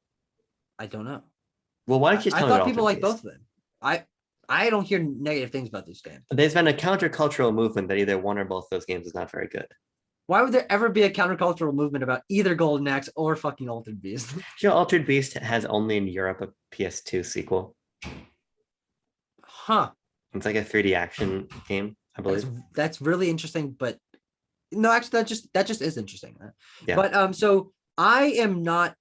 I don't know. Well, why don't you just tell me? I thought people like both of them. I don't hear negative things about this game. There's been a countercultural movement that either one or both those games is not very good. Why would there ever be a countercultural movement about either Golden Axe or fucking Altered Beast? Altered Beast has only in Europe a PS2 sequel. Huh. It's like a 3D action game, I believe. That's really interesting, but no, actually that just is interesting. Yeah. But so I am not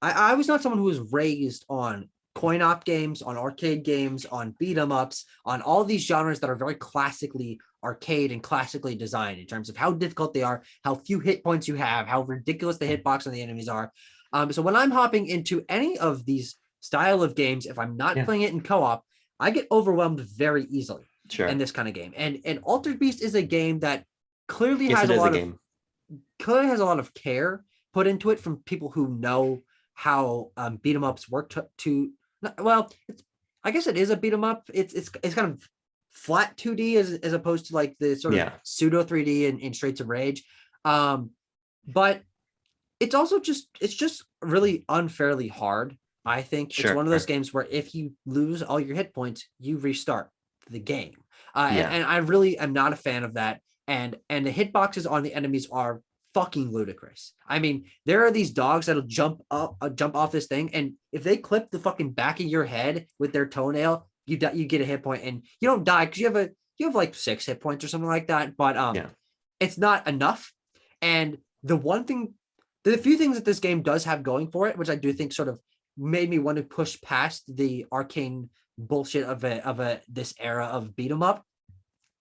I was not someone who was raised on coin-op games, on arcade games, on beat-em-ups, on all these genres that are very classically arcade and classically designed in terms of how difficult they are, how few hit points you have, how ridiculous the hitbox on the enemies are. So when I'm hopping into any of these style of games, if I'm not playing it in co-op, I get overwhelmed very easily. in this kind of game. And Altered Beast is a game that clearly yes, has a lot of care put into it from people who know how beat 'em ups work I guess it is a beat 'em up. It's kind of flat 2D as opposed to like the sort of pseudo 3D in Streets of Rage. But it's also just really unfairly hard. I think it's one of those games where if you lose all your hit points, you restart the game. And I really am not a fan of that. And the hitboxes on the enemies are fucking ludicrous. I mean, there are these dogs that'll jump off this thing, and if they clip the fucking back of your head with their toenail, you get a hit point, and you don't die because you have like 6 hit points or something like that. But it's not enough. And the few things that this game does have going for it, which I do think sort of made me want to push past the arcane bullshit of this era of beat 'em up,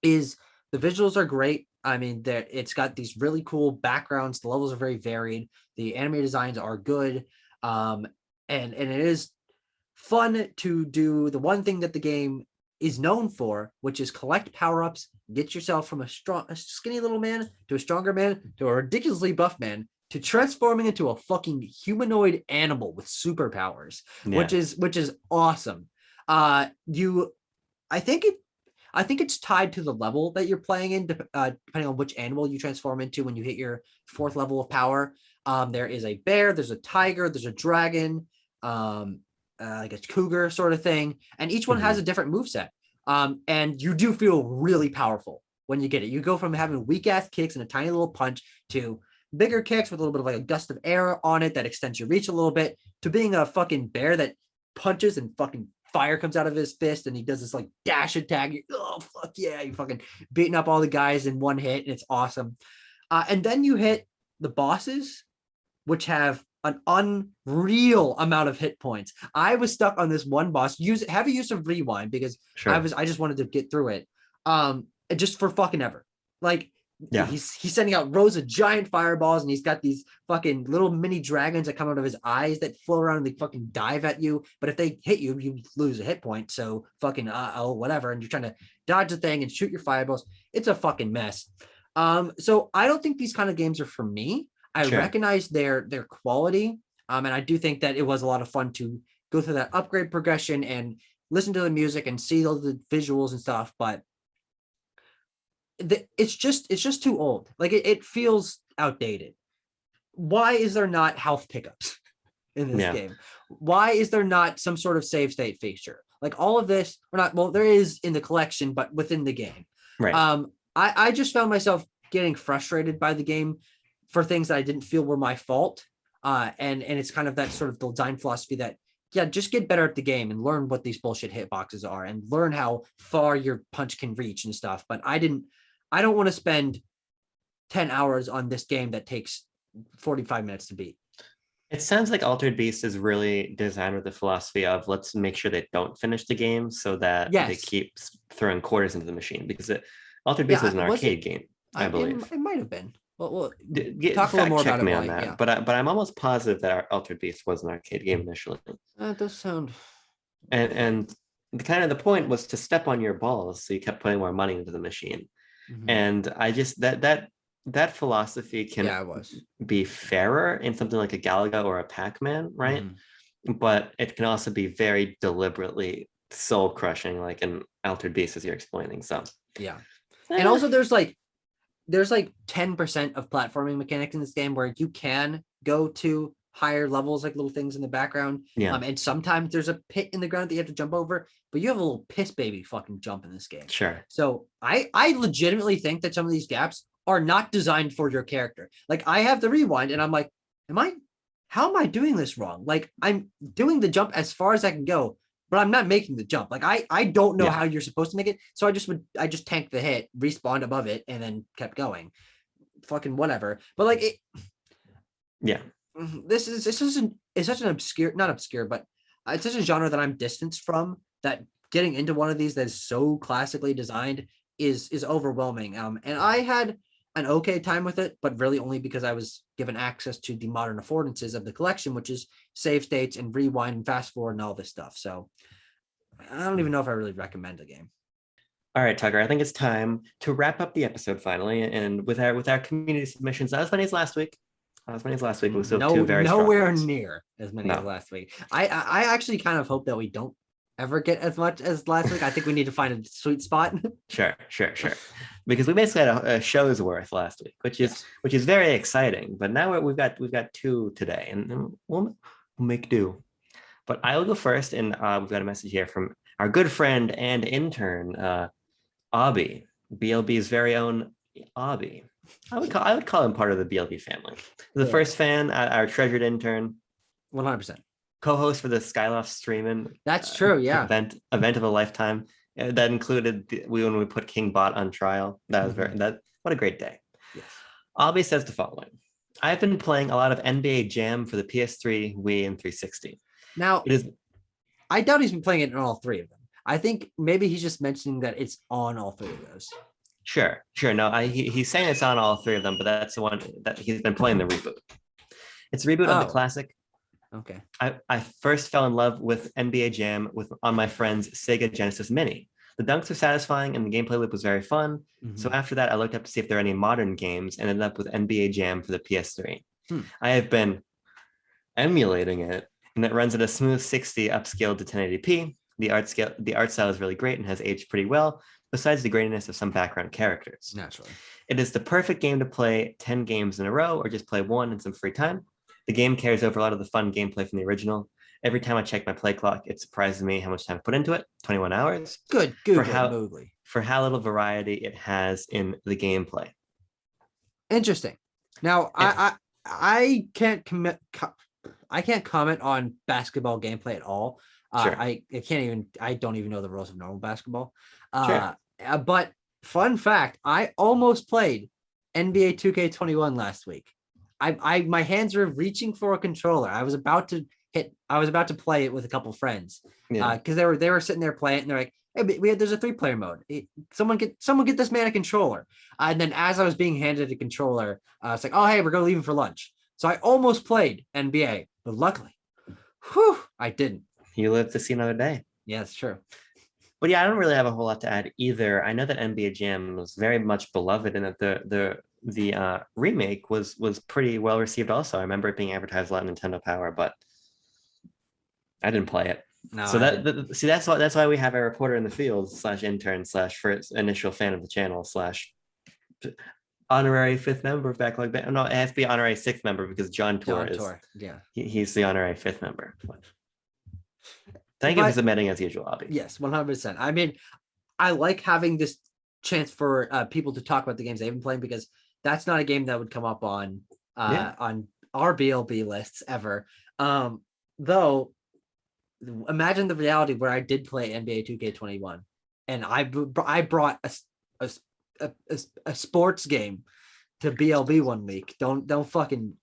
is the visuals are great. I mean, it's got these really cool backgrounds. The levels are very varied. The anime designs are good. And it is fun to do the one thing that the game is known for, which is collect power-ups, get yourself from a skinny little man to a stronger man to a ridiculously buff man to transforming into a fucking humanoid animal with superpowers, which is awesome. I think it's tied to the level that you're playing in, depending on which animal you transform into when you hit your 4th level of power. There is a bear, there's a tiger, there's a dragon, like a cougar sort of thing, and each one has a different moveset. And you do feel really powerful when you get it. You go from having weak ass kicks and a tiny little punch to bigger kicks with a little bit of like a gust of air on it that extends your reach a little bit, to being a fucking bear that punches and fucking fire comes out of his fist and he does this like dash attack. Oh fuck yeah, you fucking beating up all the guys in one hit, and it's awesome. And then you hit the bosses, which have an unreal amount of hit points. I was stuck on this one boss. Have a use of rewind because I just wanted to get through it. Just for fucking ever. Like he's sending out rows of giant fireballs, and he's got these fucking little mini dragons that come out of his eyes that float around and they fucking dive at you. But if they hit you, you lose a hit point. So fucking whatever. And you're trying to dodge the thing and shoot your fireballs. It's a fucking mess. So I don't think these kind of games are for me. I recognize their quality. And I do think that it was a lot of fun to go through that upgrade progression and listen to the music and see all the visuals and stuff. But it's just too old. Like it feels outdated. Why is there not health pickups in this game? Why is there not some sort of save state feature? Like all of this, there is in the collection, but within the game. Right. I just found myself getting frustrated by the game for things that I didn't feel were my fault. And it's kind of that sort of design philosophy that, just get better at the game and learn what these bullshit hitboxes are and learn how far your punch can reach and stuff. But I don't want to spend 10 hours on this game that takes 45 minutes to beat. It sounds like Altered Beast is really designed with the philosophy of let's make sure they don't finish the game so that they keep throwing quarters into the machine, because Altered Beast was an arcade game, I believe. It might have been. Well, talk a little more about it on that. But I'm almost positive that Altered Beast was an arcade game initially. That does sound. And the point was to step on your balls, so you kept putting more money into the machine. Mm-hmm. And I just that philosophy can be fairer in something like a Galaga or a Pac-Man, right? Mm-hmm. But it can also be very deliberately soul crushing, like an Altered Beast, as you're explaining. So and also there's like 10% of platforming mechanics in this game where you can go to higher levels, like little things in the background. And sometimes there's a pit in the ground that you have to jump over, but you have a little piss baby fucking jump in this game. Sure. So I legitimately think that some of these gaps are not designed for your character. Like I have the rewind and I'm like, how am I doing this wrong? Like I'm doing the jump as far as I can go, but I'm not making the jump. Like I don't know how you're supposed to make it. So I just tanked the hit, respawned above it, and then kept going. Fucking whatever. But like it. Yeah. It's such an obscure, not obscure, but it's such a genre that I'm distanced from, that getting into one of these that is so classically designed is overwhelming. And I had an okay time with it, but really only because I was given access to the modern affordances of the collection, which is save states and rewind and fast forward and all this stuff. So I don't even know if I really recommend the game. All right, Tucker, I think it's time to wrap up the episode finally. And with our community submissions, not as many as last week. Not as many as last week. We still have two very strong nowhere ones. near as many as last week. I actually kind of hope that we don't ever get as much as last week. I think we need to find a sweet spot. Sure. Because we basically had a show's worth last week, which is very exciting. But now we've got two today, and we'll make do. But I'll go first, and we've got a message here from our good friend and intern, Abby, BLB's very own Abby. I would call him part of the BLB family. The first fan, our treasured intern, 100%. Co-host for the Skyloft streaming. That's true. Yeah. Event of a lifetime. That included when we put King Bot on trial. That was what a great day. Yes. Abby says the following: I've been playing a lot of NBA Jam for the PS3, Wii, and 360. Now, I doubt he's been playing it in all three of them. I think maybe he's just mentioning that it's on all three of those. Sure. No, he's saying it's on all three of them, but that's the one that he's been playing the reboot. It's a reboot of the classic. Okay. I first fell in love with NBA Jam on my friend's Sega Genesis Mini. The dunks were satisfying and the gameplay loop was very fun. Mm-hmm. So after that, I looked up to see if there are any modern games and ended up with NBA Jam for the PS3. I have been emulating it, and it runs at a smooth 60 upscaled to 1080p. The art style is really great and has aged pretty well, besides the graininess of some background characters. Naturally. It is the perfect game to play 10 games in a row or just play one in some free time. The game carries over a lot of the fun gameplay from the original. Every time I check my play clock, it surprises me how much time I put into it. 21 hours. Good. For how little variety it has in the gameplay. Interesting. Now, I can't comment on basketball gameplay at all. Sure. I don't even know the rules of normal basketball. Sure. But fun fact, I almost played NBA 2K21 last week. My hands were reaching for a controller. I was about to play it with a couple friends. Because they were sitting there playing it, and they're like, hey, there's a 3-player mode. Someone get this man a controller. And then as I was being handed a controller, it's like, oh, hey, we're gonna leave him for lunch. So I almost played NBA, but luckily, I didn't. You live to see another day. Yeah, it's true. But yeah, I don't really have a whole lot to add either. I know that NBA Jam was very much beloved, and that the remake was pretty well received. Also, I remember it being advertised a lot on Nintendo Power, but I didn't play it. No, so that's why we have a reporter in the field / intern / first initial fan of the channel / honorary 5th member of Backlog. No, it has to be honorary 6th member because John Tor is. Yeah, he's the honorary 5th member. Thank you for submitting as usual, Abby. Yes, 100%. I mean, I like having this chance for people to talk about the games they've been playing, because that's not a game that would come up on our BLB lists ever. Though, imagine the reality where I did play NBA 2K21, and I brought a sports game to BLB one week. Don't fucking.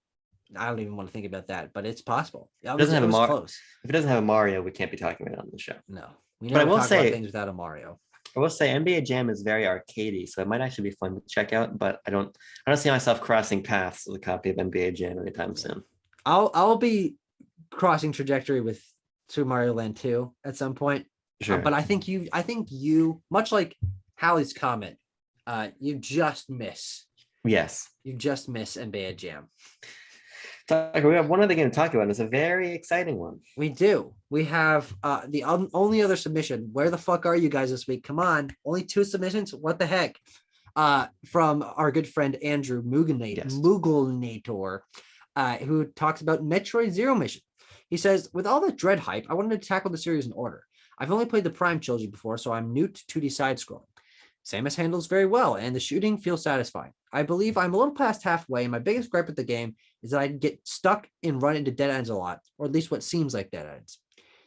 I don't even want to think about that, but it's possible. It doesn't have close. If it doesn't have a Mario, we can't be talking about it on the show. No, we never talk about things without a Mario. I will say NBA Jam is very arcadey, so it might actually be fun to check out. But I don't see myself crossing paths with a copy of NBA Jam anytime soon. I'll be crossing trajectory with Super Mario Land 2 at some point. Sure. But I think you, much like Hallie's comment, you just miss. Yes. You just miss NBA Jam. We have one other game to talk about. It's a very exciting one. We do. We have the only other submission. Where the fuck are you guys this week? Come on. Only 2 submissions? What the heck? From our good friend Andrew Mugelnator, who talks about Metroid Zero Mission. He says, with all the Dread hype, I wanted to tackle the series in order. I've only played the Prime trilogy before, so I'm new to 2D side-scrolling. Samus handles very well, and the shooting feels satisfying. I believe I'm a little past halfway, and my biggest gripe with the game is that I get stuck and run into dead ends a lot, or at least what seems like dead ends.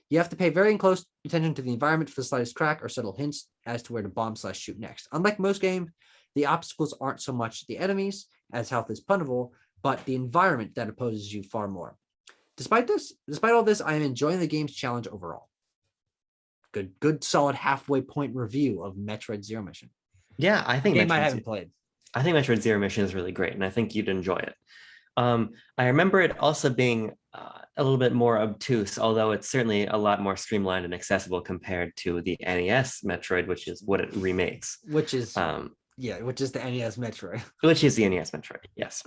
You have to pay very close attention to the environment for the slightest crack or subtle hints as to where to bomb/shoot next. Unlike most games, the obstacles aren't so much the enemies, as health is puntable, but the environment that opposes you far more. Despite all this, I am enjoying the game's challenge overall. Good solid halfway point review of Metroid Zero Mission. Yeah, I think I haven't played. I think Metroid Zero Mission is really great, and I think you'd enjoy it. I remember it also being a little bit more obtuse, although it's certainly a lot more streamlined and accessible compared to the NES Metroid, which is what it remakes. Which is which is the NES Metroid. Which is the NES Metroid, yes.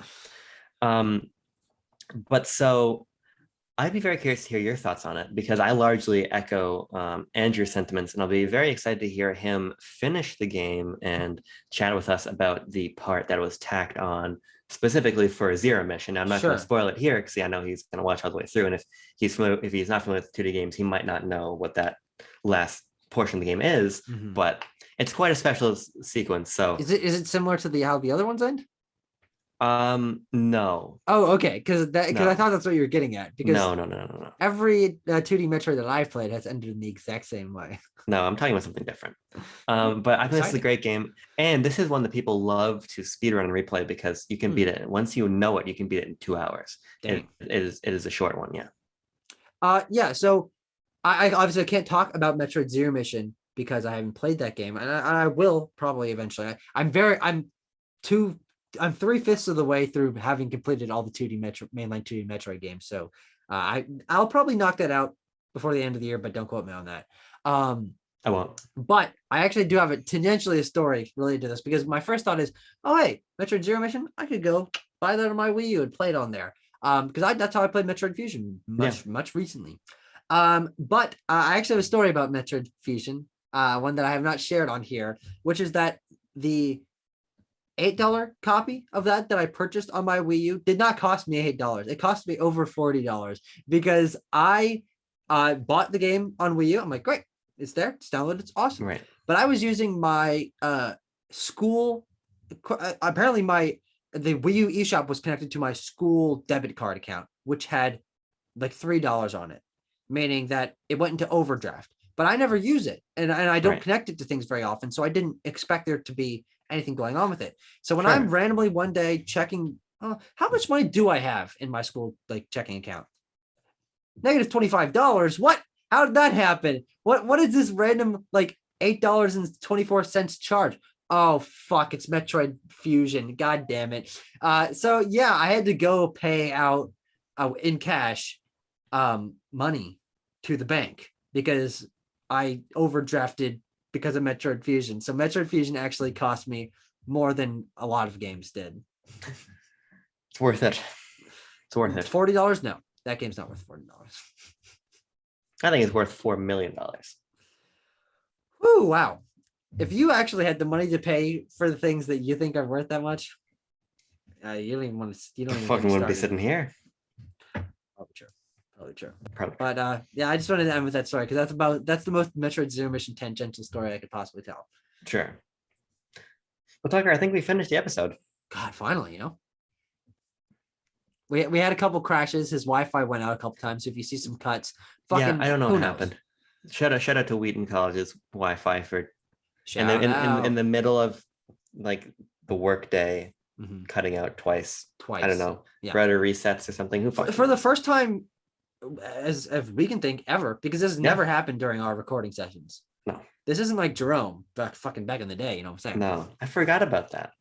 But so I'd be very curious to hear your thoughts on it, because I largely echo Andrew's sentiments, and I'll be very excited to hear him finish the game and chat with us about the part that was tacked on specifically for a Zero mission. Now, I'm not going to spoil it here because I know he's going to watch all the way through, and if he's not familiar with 2D games, he might not know what that last portion of the game is, but it's quite a special sequence. So is it similar to how the other ones end? No. Oh, okay. Because I thought that's what you were getting at. Because no. Every 2D Metroid that I've played has ended in the exact same way. No, I'm talking about something different. But I think this is a great game, and this is one that people love to speedrun and replay because you can beat it once you know it. You can beat it in 2 hours. It is a short one, yeah. Yeah. So I obviously can't talk about Metroid Zero Mission because I haven't played that game, and I will probably eventually. I'm 3/5 of the way through having completed all the mainline 2D Metroid games. So I'll probably knock that out before the end of the year, but don't quote me on that. I won't. But I actually do have tangentially a story related to this, because my first thought is, oh, hey, Metroid Zero Mission, I could go buy that on my Wii U and play it on there. Because that's how I played Metroid Fusion much recently. But I actually have a story about Metroid Fusion, one that I have not shared on here, which is that the $8 copy of that I purchased on my Wii U did not cost me $8. It cost me over $40 because I bought the game on Wii U. I'm like, great, it's there, it's downloaded, it's awesome. Right. But I was using my school. Apparently, the Wii U eShop was connected to my school debit card account, which had like $3 on it, meaning that it went into overdraft. But I never use it, and I don't connect it to things very often, so I didn't expect there to be anything going on with it. So when I'm randomly one day checking, how much money do I have in my school checking account? Negative $25. What? How did that happen? What is this random $8.24 charge? Oh fuck, it's Metroid Fusion. God damn it. So yeah, I had to go pay out in cash money to the bank because I overdrafted because of Metroid Fusion. So Metroid Fusion actually cost me more than a lot of games did. It's worth it. It's worth it. $40? No, that game's not worth $40. I think it's worth $4 million. Ooh, wow. If you actually had the money to pay for the things that you think are worth that much, you don't even want to. You don't even fucking wouldn't be sitting here. Probably true. But yeah, I just wanted to end with that story because that's the most Metroid Zero Mission tangential story I could possibly tell. Sure. Well, Tucker, I think we finished the episode. God, finally, we had a couple crashes. His Wi-Fi went out a couple times. So if you see some cuts, I don't know what happened. Shout out to Wheaton College's Wi-Fi for in the middle of the work day, cutting out twice. I don't know. Router resets or something. For the first time, as we can think ever, because this has never happened during our recording sessions. No, this isn't like Jerome back in the day. You know what I'm saying? No, I forgot about that.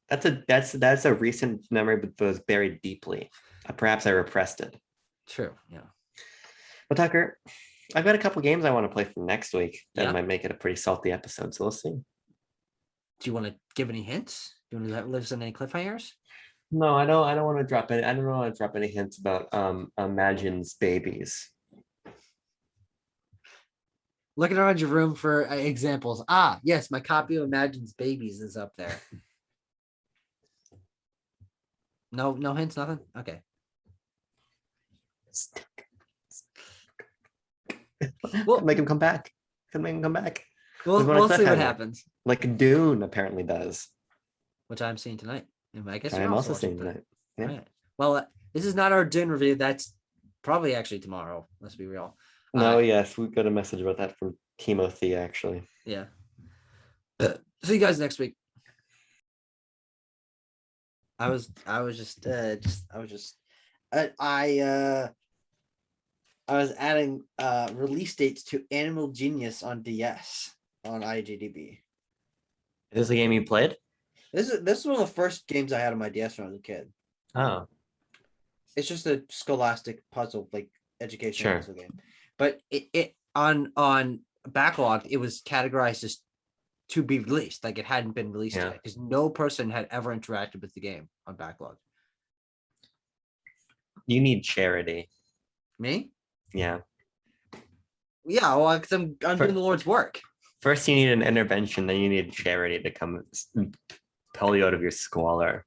That's a recent memory, but was buried deeply. Perhaps I repressed it. True. Yeah. But Tucker, I've got a couple games I want to play for next week that might make it a pretty salty episode. So we'll see. Do you want to give any hints? Do you want to live on any cliffhangers? No, I don't want to drop any. I don't want to drop any hints about Imagine's babies. Looking around your room for examples. Yes, my copy of Imagine's Babies is up there. No hints, nothing. Okay. Well, make him come back. We'll see what happens. Like Dune apparently does, which I'm seeing tonight. I guess I'm also seeing tonight. Yeah. Right. Well, this is not our Dune review. That's probably actually tomorrow. Let's be real. No, yes, we got a message about that from Timothy actually. Yeah. See you guys next week. I was adding release dates to Animal Genius on DS on IGDB. Is this a game you played? This is one of the first games I had on my DS when I was a kid. Oh. It's just a scholastic puzzle educational game. But it on Backlogged, it was categorized as to be released, like it hadn't been released yet, because no person had ever interacted with the game on Backlogged. You need charity. Me? Yeah. Yeah, well, because I'm doing the Lord's work. First, you need an intervention, then you need charity to come pull you out of your squalor.